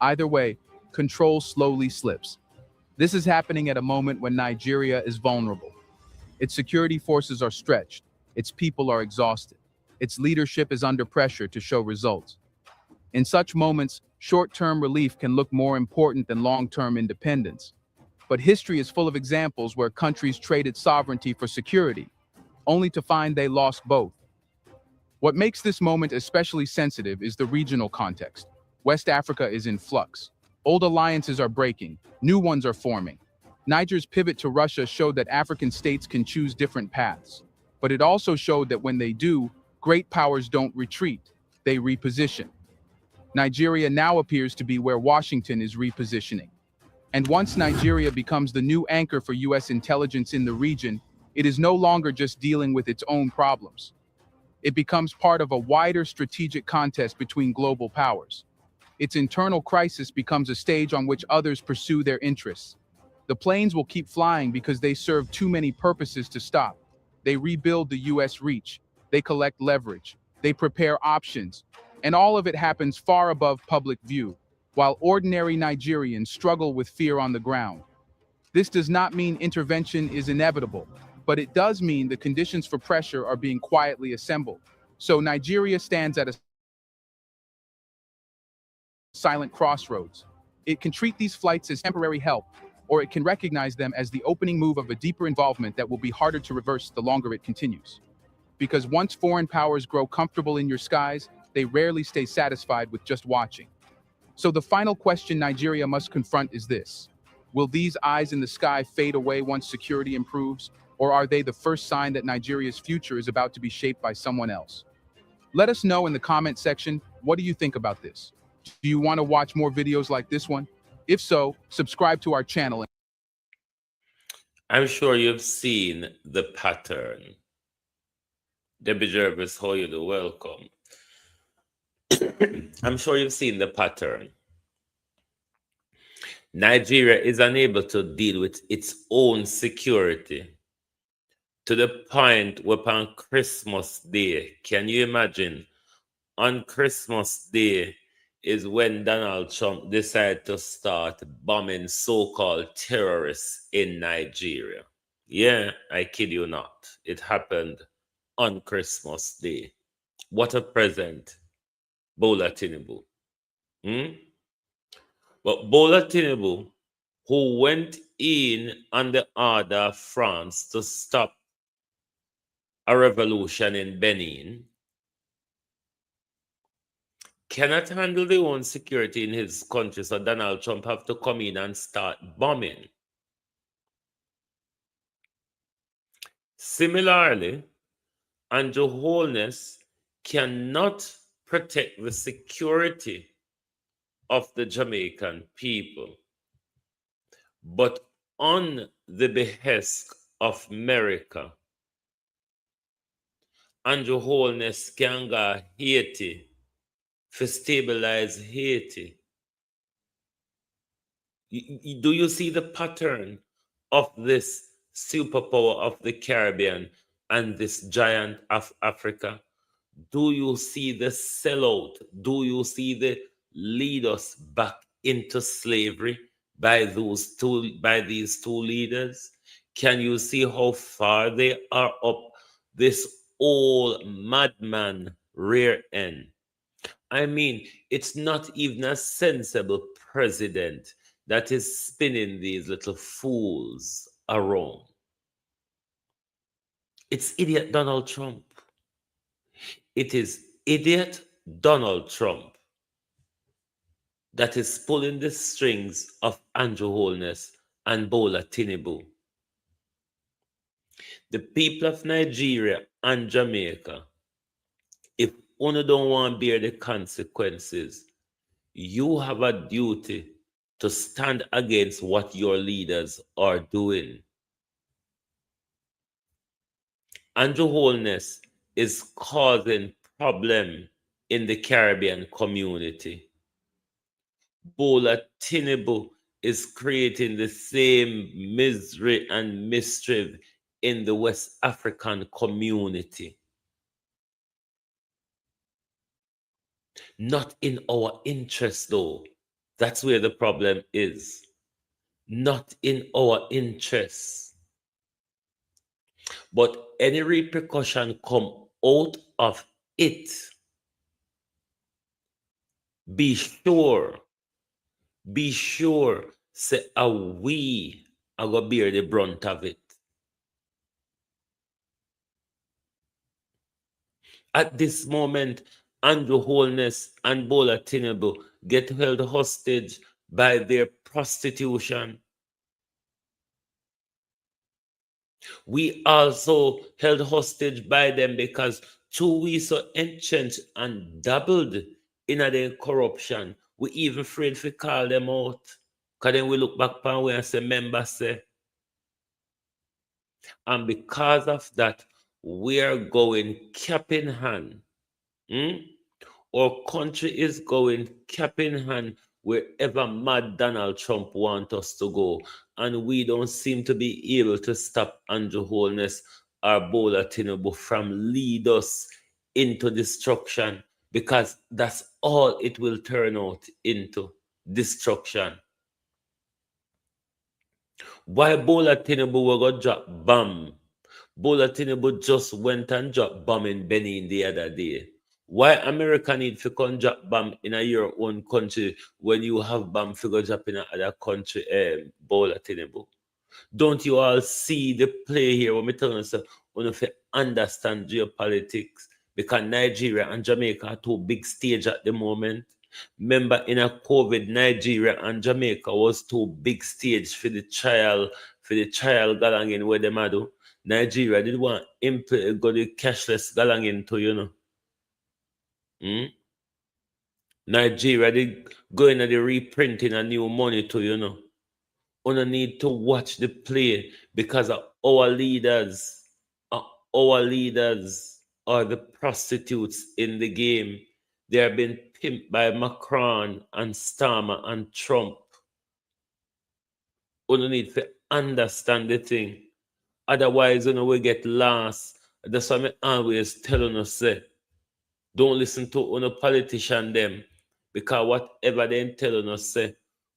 Either way, control slowly slips. This is happening at a moment when Nigeria is vulnerable. Its security forces are stretched, its people are exhausted, its leadership is under pressure to show results. In such moments, short-term relief can look more important than long-term independence. But history is full of examples where countries traded sovereignty for security, only to find they lost both. What makes this moment especially sensitive is the regional context. West Africa is in flux. Old alliances are breaking, new ones are forming. Niger's pivot to Russia showed that African states can choose different paths. But it also showed that when they do, great powers don't retreat, they reposition. Nigeria now appears to be where Washington is repositioning. And once Nigeria becomes the new anchor for US intelligence in the region, it is no longer just dealing with its own problems. It becomes part of a wider strategic contest between global powers. Its internal crisis becomes a stage on which others pursue their interests. The planes will keep flying because they serve too many purposes to stop. They rebuild the US reach, they collect leverage, they prepare options, and all of it happens far above public view, while ordinary Nigerians struggle with fear on the ground. This does not mean intervention is inevitable, but it does mean the conditions for pressure are being quietly assembled. So Nigeria stands at a silent crossroads. It can treat these flights as temporary help, or it can recognize them as the opening move of a deeper involvement that will be harder to reverse the longer it continues. Because once foreign powers grow comfortable in your skies, they rarely stay satisfied with just watching. So the final question Nigeria must confront is this: will these eyes in the sky fade away once security improves, or are they the first sign that Nigeria's future is about to be shaped by someone else? Let us know in the comment section, what do you think about this? Do you want to watch more videos like this one? If so, subscribe to our channel. I'm sure you've seen the pattern. Debbie Jervis, how you do? Welcome. I'm sure you've seen the pattern. Nigeria is unable to deal with its own security to the point where on Christmas Day, can you imagine? On Christmas Day is when Donald Trump decided to start bombing so-called terrorists in Nigeria. Yeah, I kid you not. It happened on Christmas Day. What a present, Bola Tinubu. But Bola Tinubu, who went in on the order of France to stop a revolution in Benin, cannot handle their own security in his country, so Donald Trump have to come in and start bombing. Similarly, Andrew Holness cannot protect the security of the Jamaican people, but on the behest of America, Andrew Holness can go Haiti to stabilize Haiti. Do you see the pattern of this superpower of the Caribbean and this giant of Africa? Do you see the sellout? Do you see the lead us back into slavery by these two leaders? Can you see how far they are up this old madman rear end? I mean, it's not even a sensible president that is spinning these little fools around. It's idiot Donald Trump. It is idiot Donald Trump that is pulling the strings of Andrew Holness and Bola Tinubu. The people of Nigeria and Jamaica, if one don't want to bear the consequences, you have a duty to stand against what your leaders are doing. Andrew Holness is causing problem in the Caribbean community. Bola Tinubu is creating the same misery and mischief in the West African community. Not in our interest, though. That's where the problem is. Not in our interest. But any repercussion come out of it, be sure, say, we are going to bear the brunt of it. At this moment, Andrew Holness and Bola Tinubu get held hostage by their prostitution. We also held hostage by them because we so entrenched and dabbled in their corruption. We even afraid to call them out. Because then we look back upon and say, members say. And because of that, we are going cap in hand. Our country is going cap in hand wherever mad Donald Trump wants us to go. And we don't seem to be able to stop Andrew Holness or Bola Tinubu from lead us into destruction, because that's all it will turn out into, destruction. Why Bola Tinubu will go drop bomb? Bola Tinubu just went and dropped bomb in Benin the other day. Why America need to come drop bomb in your own country when you have bomb figure drop in another country, Bola Tinubu? Don't you all see the play here when we tell us when you understand geopolitics? Because Nigeria and Jamaica are two big stage at the moment. Remember, in a COVID, Nigeria and Jamaica was two big stage for the trial galangin where them do. Nigeria did want go the cashless galangin to, you know. Nigeria did go in the reprinting a new money to, you know. We need to watch the play because our leaders are the prostitutes in the game. They have been pimped by Macron and Starmer and Trump. We need to understand the thing. Otherwise, we get lost. That's why I always telling us, don't listen to politician them, because whatever they telling us,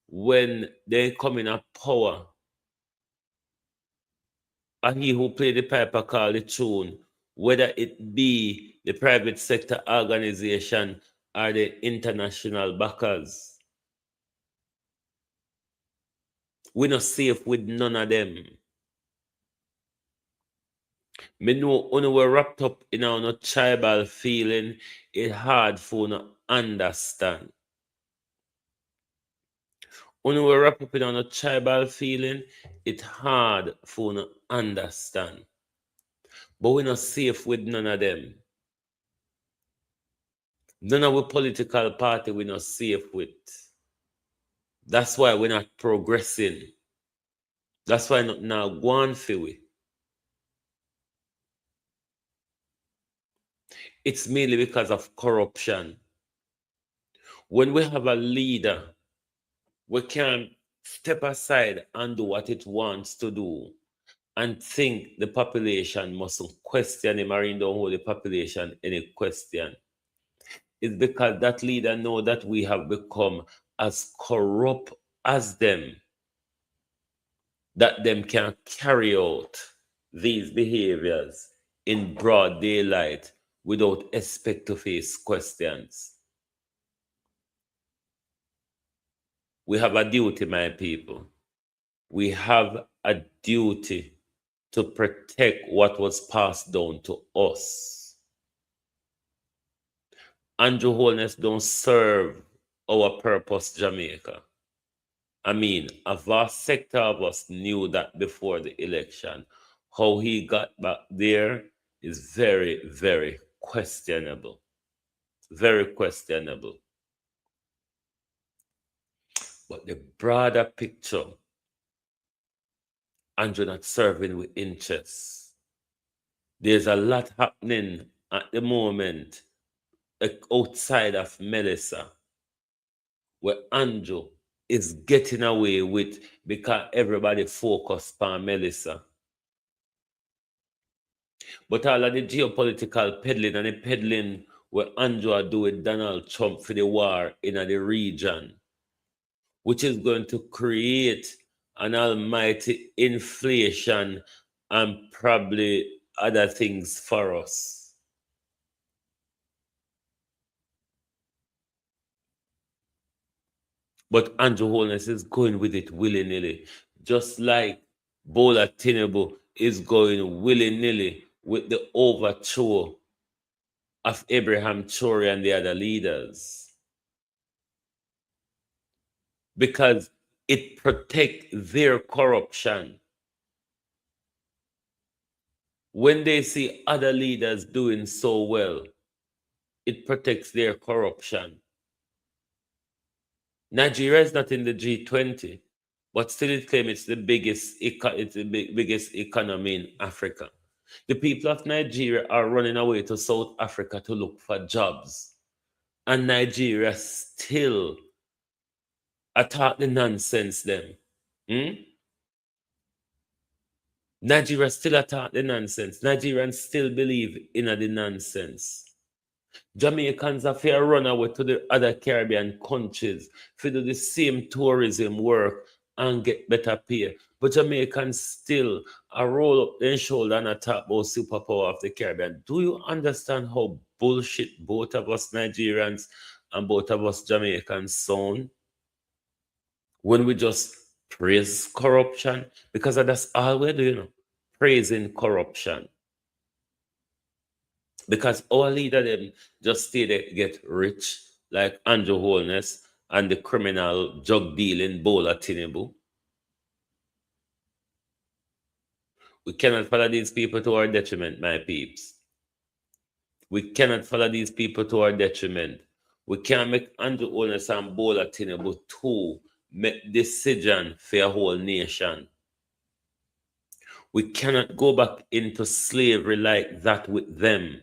when they come in a power, and he who play the piper call the tune, whether it be the private sector organization or the international backers. We're not safe with none of them. Me know when we're wrapped up in our tribal feeling, it's hard for you to understand. When we wrap up in our tribal feeling, it's hard for you to understand. But we're not safe with none of them. None of our political party we're not safe with. That's why we're not progressing. That's why not now going for we. It's mainly because of corruption. When we have a leader, we can step aside and do what it wants to do. and think the population mustn't question him or he don't hold the population any question. It's because that leader know that we have become as corrupt as them, that them can carry out these behaviors in broad daylight without expect to face questions. We have a duty, my people. We have a duty to protect what was passed down to us. Andrew Holness don't serve our purpose, Jamaica. I mean, a vast sector of us knew that before the election. How he got back there is very, very questionable. Very questionable. But the broader picture, Andrew not serving with interest. There's a lot happening at the moment outside of Melissa, where Andrew is getting away with because everybody focused on Melissa. But all of the geopolitical peddling and the peddling where Andrew are doing Donald Trump for the war in the region, which is going to create an almighty inflation and probably other things for us. But Andrew Holness is going with it willy-nilly, just like Bola Tinubu is going willy-nilly with the overthrow of Abraham Traore and the other leaders. Because it protects their corruption. When they see other leaders doing so well, it protects their corruption. Nigeria is not in the G20, but still it claims it's the biggest economy in Africa. The people of Nigeria are running away to South Africa to look for jobs. And Nigeria still attack the nonsense them. Nigeria still attack the nonsense. Nigerians still believe in the nonsense. Jamaicans are fair run away to the other Caribbean countries to do the same tourism work and get better pay. But Jamaicans still are roll up their shoulder and attack about superpower of the Caribbean. Do you understand how bullshit both of us Nigerians and both of us Jamaicans sound? When we just praise corruption, because that's all we're doing, praising corruption. Because our leader them just stay there get rich, like Andrew Holness and the criminal drug dealing Bola Tinubu. We cannot follow these people to our detriment, my peeps. We cannot follow these people to our detriment. We can't make Andrew Holness and Bola Tinubu too make decision for a whole nation. We cannot go back into slavery like that with them.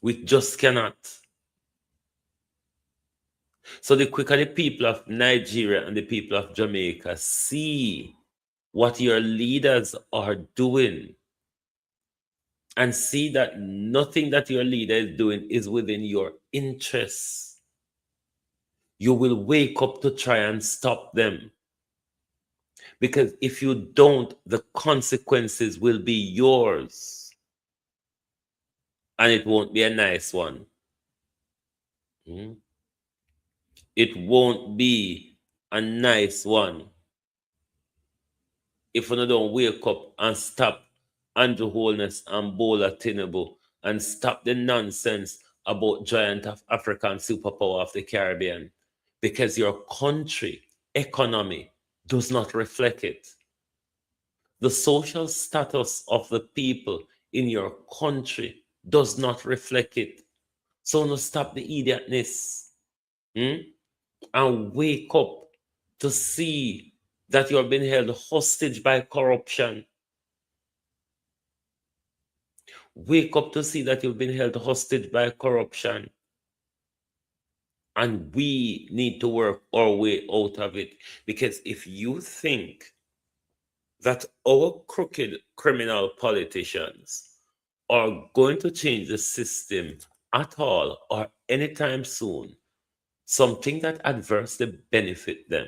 We just cannot. So the quicker the people of Nigeria and the people of Jamaica see what your leaders are doing and see that nothing that your leader is doing is within your interests, you will wake up to try and stop them. Because if you don't, the consequences will be yours. And it won't be a nice one. It won't be a nice one. If you don't wake up and stop Andrew Holness and Bola Tinubu and stop the nonsense about giant of African superpower of the Caribbean, because your country economy does not reflect it. The social status of the people in your country does not reflect it. So no stop the idiotness and wake up to see that you are being held hostage by corruption. Wake up to see that you've been held hostage by corruption. And we need to work our way out of it. Because if you think that our crooked criminal politicians are going to change the system at all or anytime soon, something that adversely benefit them.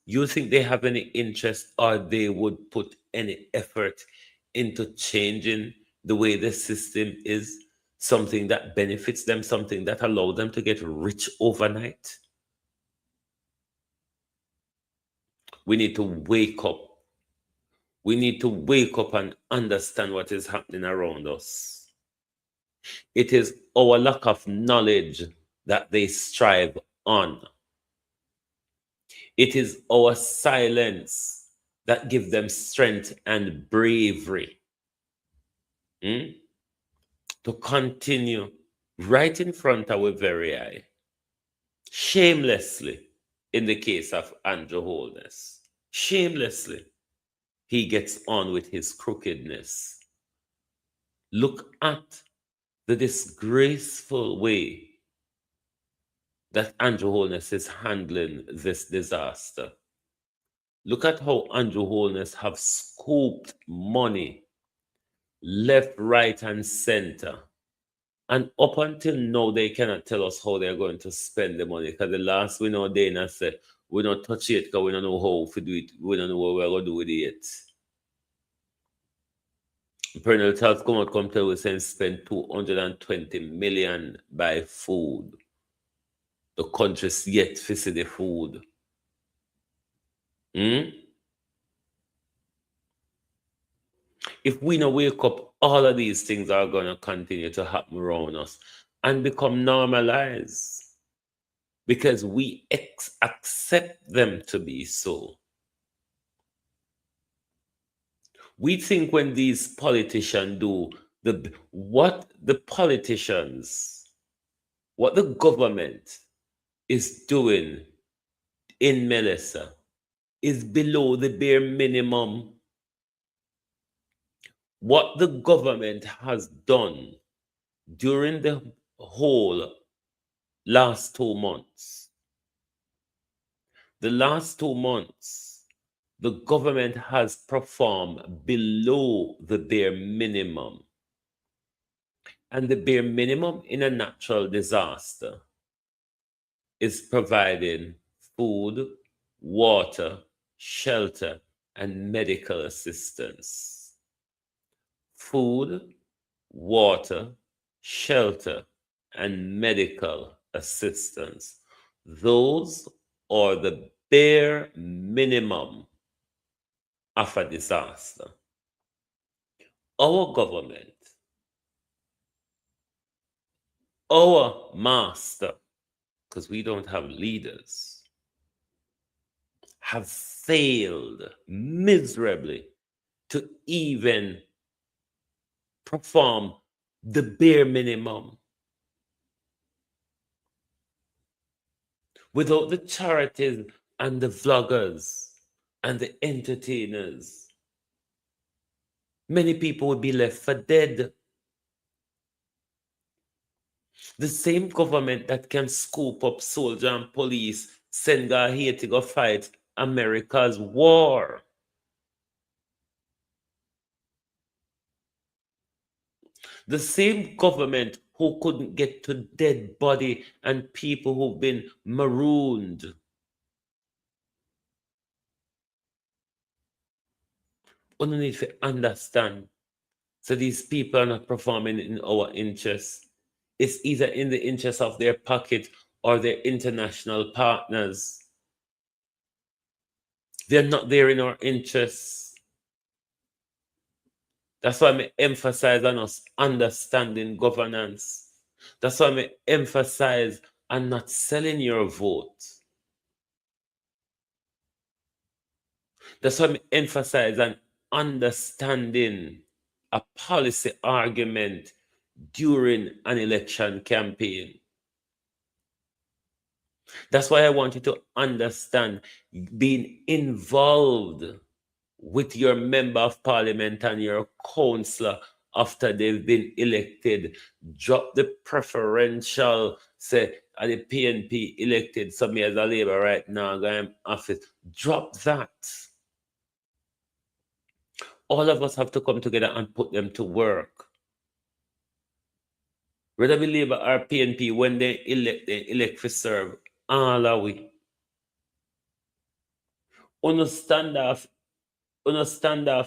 You think they have any interest or they would put any effort into changing the way the system is, something that benefits them, something that allows them to get rich overnight? We need to wake up. We need to wake up and understand what is happening around us. It is our lack of knowledge that they strive on. It is our silence that gives them strength and bravery to continue right in front of our very eye, shamelessly. In the case of Andrew Holness, shamelessly, he gets on with his crookedness. Look at the disgraceful way that Andrew Holness is handling this disaster. Look at how Andrew Holness have scooped money left, right, and center. And up until now, they cannot tell us how they're going to spend the money. Because the last we know, Dana said, we don't touch it because we don't know how to do it. We don't know what we're going to do with it. Pernell Talks come tell us and spend $220 million by food. The country's yet to see the food. If we don't wake up, all of these things are going to continue to happen around us and become normalized because we accept them to be so. We think when these politicians do what the government is doing in Melissa is below the bare minimum. What the government has done during the whole last 2 months, the government has performed below the bare minimum. And the bare minimum in a natural disaster is providing food, water, shelter, and medical assistance. Food, water, shelter, and medical assistance. Those are the bare minimum of a disaster. Our government, our master, because we don't have leaders, have failed miserably to even perform the bare minimum. Without the charities and the vloggers and the entertainers, many people would be left for dead. The same government that can scoop up soldier and police, send guys here to go fight America's war. The same government who couldn't get to dead body and people who've been marooned. We need to understand. So these people are not performing in our interest. It's either in the interest of their pocket or their international partners. They're not there in our interests. That's why I emphasize on us understanding governance. That's why I emphasize on not selling your vote. That's why I emphasize on understanding a policy argument during an election campaign. That's why I want you to understand being involved with your member of parliament and your councillor after they've been elected, drop the preferential, say, are the PNP elected, some as a Labour right now, going in office. Drop that. All of us have to come together and put them to work. Whether we Labour or PNP, when they elect for serve, all are we. Understand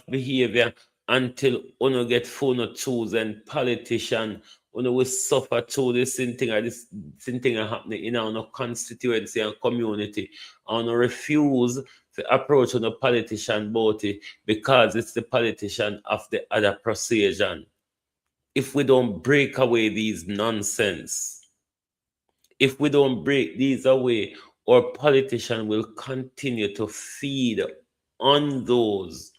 behavior until you get phone chosen politician, you will suffer through this thing happening in our constituency and community, and refuse to approach a politician about it because it's the politician of the other persuasion. If we don't break away these nonsense, if we don't break these away, our politician will continue to feed on those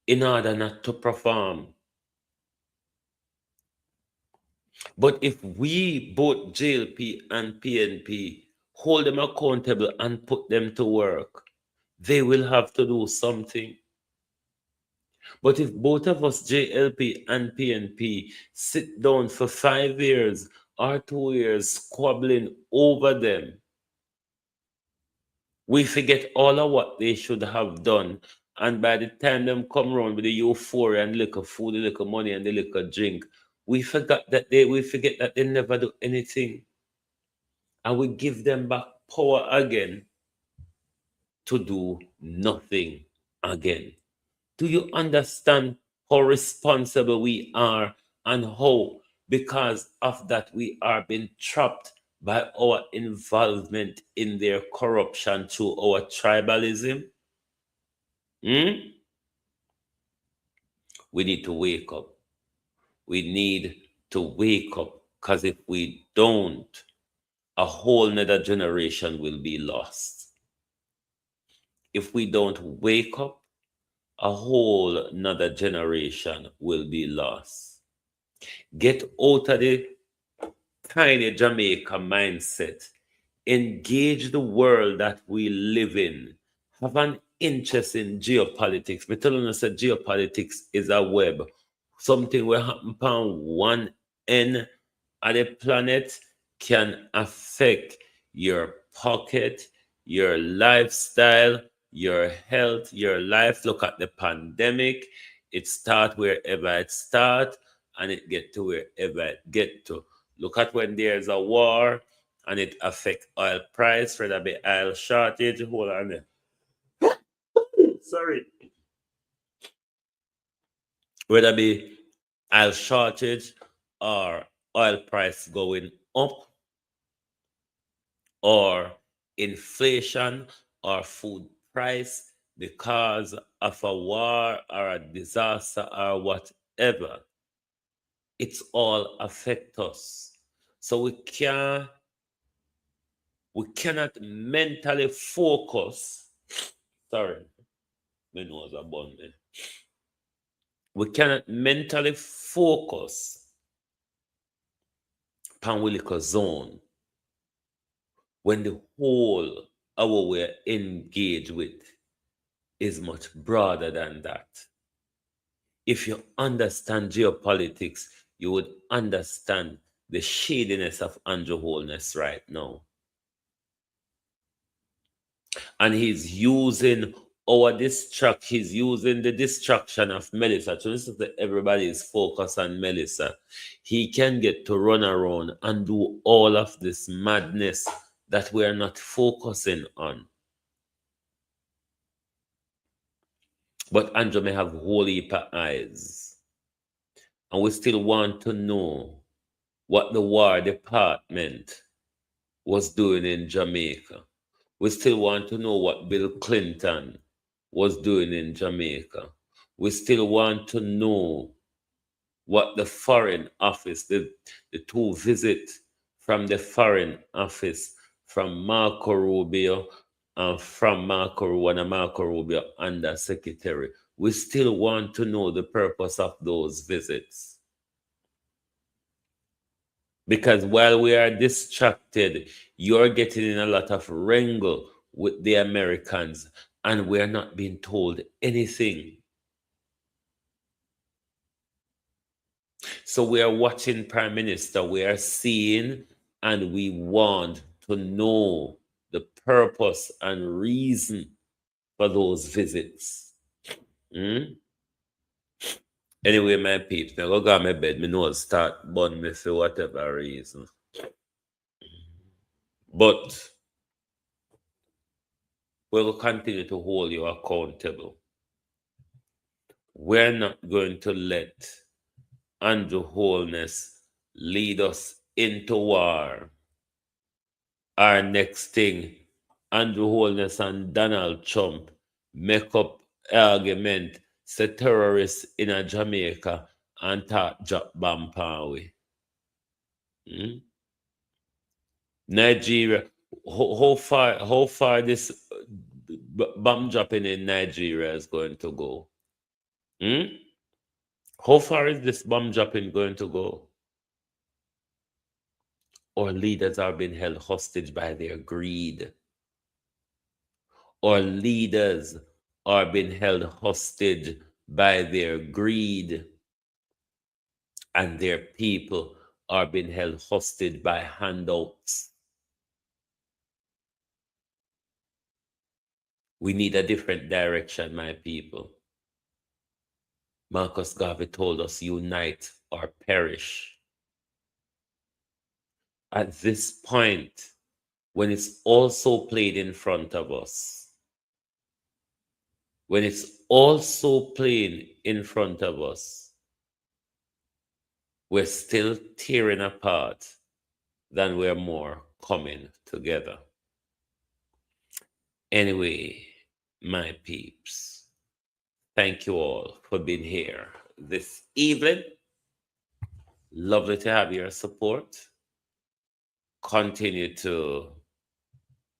in order not to perform. But if we, both JLP and PNP, hold them accountable and put them to work, they will have to do something. But if both of us, JLP and PNP, sit down for 5 years or 2 years squabbling over them, we forget all of what they should have done. And by the time them come around with the euphoria and little food, the little money, and the little drink, we forget that they never do anything. And we give them back power again to do nothing again. Do you understand how responsible we are and how, because of that, we are being trapped by our involvement in their corruption through our tribalism? We need to wake up. We need to wake up, because if we don't, a whole nother generation will be lost. If we don't wake up, a whole nother generation will be lost. Get out of the tiny Jamaica mindset. Engage the world that we live in. Have an interest in geopolitics. Me telling us that geopolitics is a web. Something will happen on one end of the planet can affect your pocket, your lifestyle, your health, your life. Look at the pandemic. It start wherever it start, and it get to wherever it get to. Look at when there's a war and it affect oil price, whether be oil shortage. Hold on there. Sorry. Whether be oil shortage or oil price going up, or inflation or food price because of a war or a disaster or whatever. It's all affect us. So we cannot mentally focus. Sorry, my nose a bun there. We cannot mentally focus upon we little zone when the whole our we're engaged with is much broader than that. If you understand geopolitics, you would understand the shadiness of Andrew Holness right now. And he's using he's using the distraction of Melissa. So this is everybody's focus on Melissa. He can get to run around and do all of this madness that we are not focusing on. But Andrew may have whole heap of eyes. And we still want to know what the War Department was doing in Jamaica. We still want to know what Bill Clinton was doing in Jamaica. We still want to know what the Foreign Office, the two visits from the Foreign Office from Marco Rubio and from Marco Rubio Undersecretary. We still want to know the purpose of those visits. Because while we are distracted, you're getting in a lot of wrangle with the Americans, and we're not being told anything. So we are watching Prime Minister. We are seeing and we want to know the purpose and reason for those visits. Anyway, my peeps, now go to my bed. Me know start burn me for whatever reason. But we will continue to hold you accountable. We're not going to let Andrew Holness lead us into war. Our next thing, Andrew Holness and Donald Trump make up argument, say terrorists in a Jamaica and talk drop bomb power. Nigeria, how far this bomb dropping in Nigeria is going to go? How far is this bomb dropping going to go? Our leaders are being held hostage by their greed. Our leaders are being held hostage by their greed. And their people are being held hostage by handouts. We need a different direction, my people. Marcus Garvey told us, unite or perish. At this point, when it's also played in front of us, when it's also playing in front of us, we're still tearing apart than we're more coming together. Anyway, my peeps, thank you all for being here this evening. Lovely to have your support. Continue to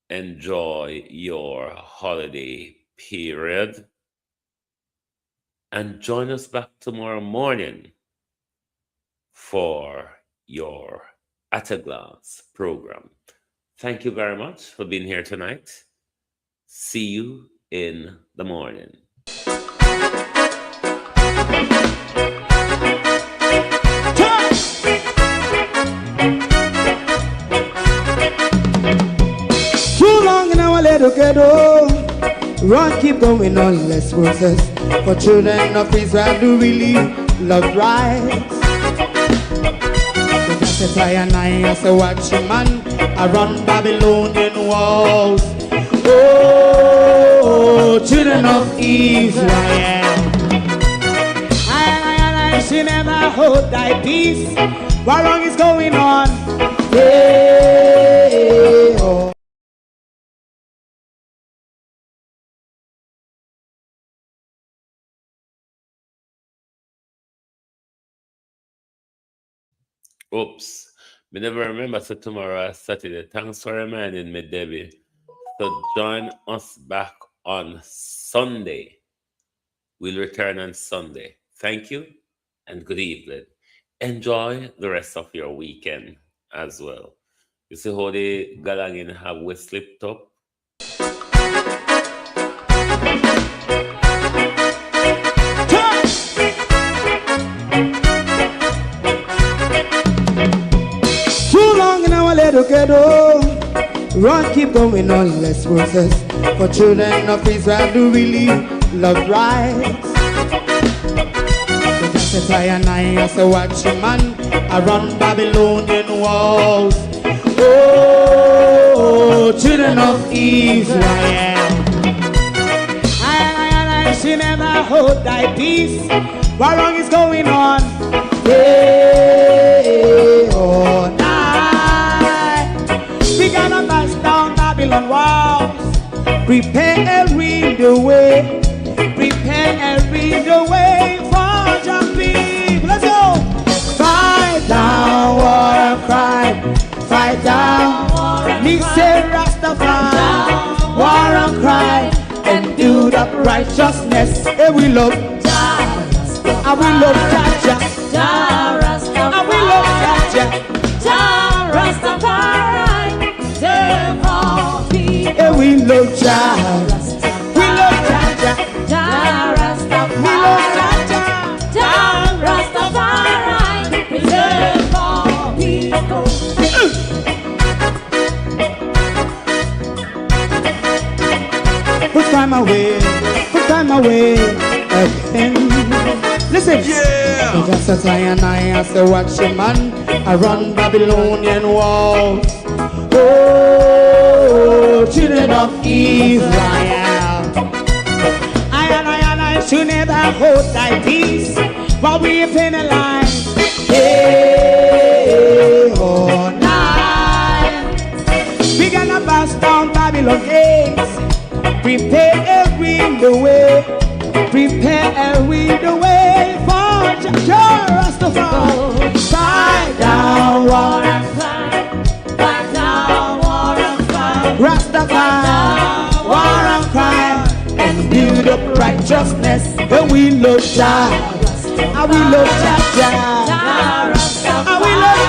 enjoy your holiday period. And join us back tomorrow morning for your At a Glance program. Thank you very much for being here tonight. See you in the morning. Too long in our little ghetto, run keep going on less process. For children of Israel do really love right. So just as I and I as a watching man, I run Babylonian walls. Oh, children of Israel, I should never hold thy peace. What wrong is going on? Hey, oh. Oops, me never remember. So tomorrow is Saturday. Thanks for reminding me, Debbie. So join us back on Sunday. We'll return on Sunday. Thank you and good evening. Enjoy the rest of your weekend as well. You see how the Galangin have we slipped up? Too long in our little ghetto, run keep going on less process. For children of Israel do really love right. So just as I and I as a watching man, I run Babylonian walls. Oh, children of Israel, I should never hold thy peace. What wrong is going on? Hey, oh, we gonna bust down Babylon walls. Prepare and read the way. Prepare and read the way for your people. Let's go. Fight down war and crime. Fight down war and crime. Rastafari. War and crime. And do that righteousness. And we love Jah. And we love Jah. And we love Jah. Rastafari. And we love Jah. We love Jah. We love Jah. Rastafari. Put time away again. Listen, yeah. Just as I and I say, watch your man, I run Babylonian walls. Oh, children of Israel, I should never hold thy peace, while we penalize day or night. We gonna bust down Babylon gates. Prepare the way, prepare the way for Rastafari. Fight down war and fight down war and fight. Rastafari, war and crime, and build up righteousness. And we love Jah, and we love Jah, and we love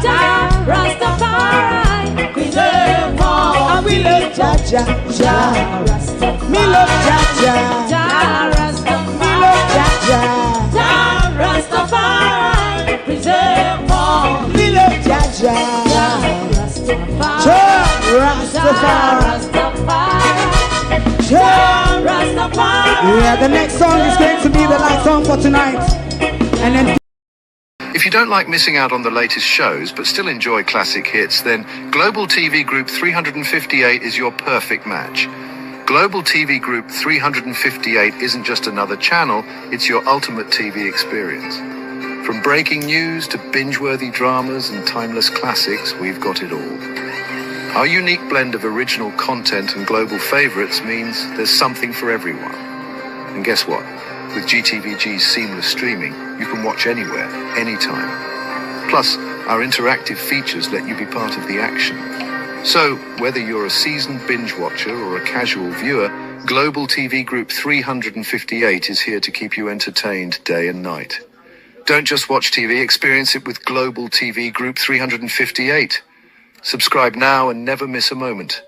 Jah, Rastafari, preserve all, and we love Jah, me love Jah, me love Jah, Rastafari, preserve all, me love Jah, Rastafari. Yeah, the next song is going to be the last song for tonight, and then. If you don't like missing out on the latest shows but still enjoy classic hits, then Global TV Group 358 is your perfect match. Global TV Group 358 isn't just another channel, it's your ultimate TV experience. From breaking news to binge-worthy dramas and timeless classics, we've got it all. Our unique blend of original content and global favorites means there's something for everyone. And guess what? With GTVG's seamless streaming, you can watch anywhere, anytime. Plus, our interactive features let you be part of the action. So, whether you're a seasoned binge watcher or a casual viewer, Global TV Group 358 is here to keep you entertained day and night. Don't just watch TV, experience it with Global TV Group 358. Subscribe now and never miss a moment.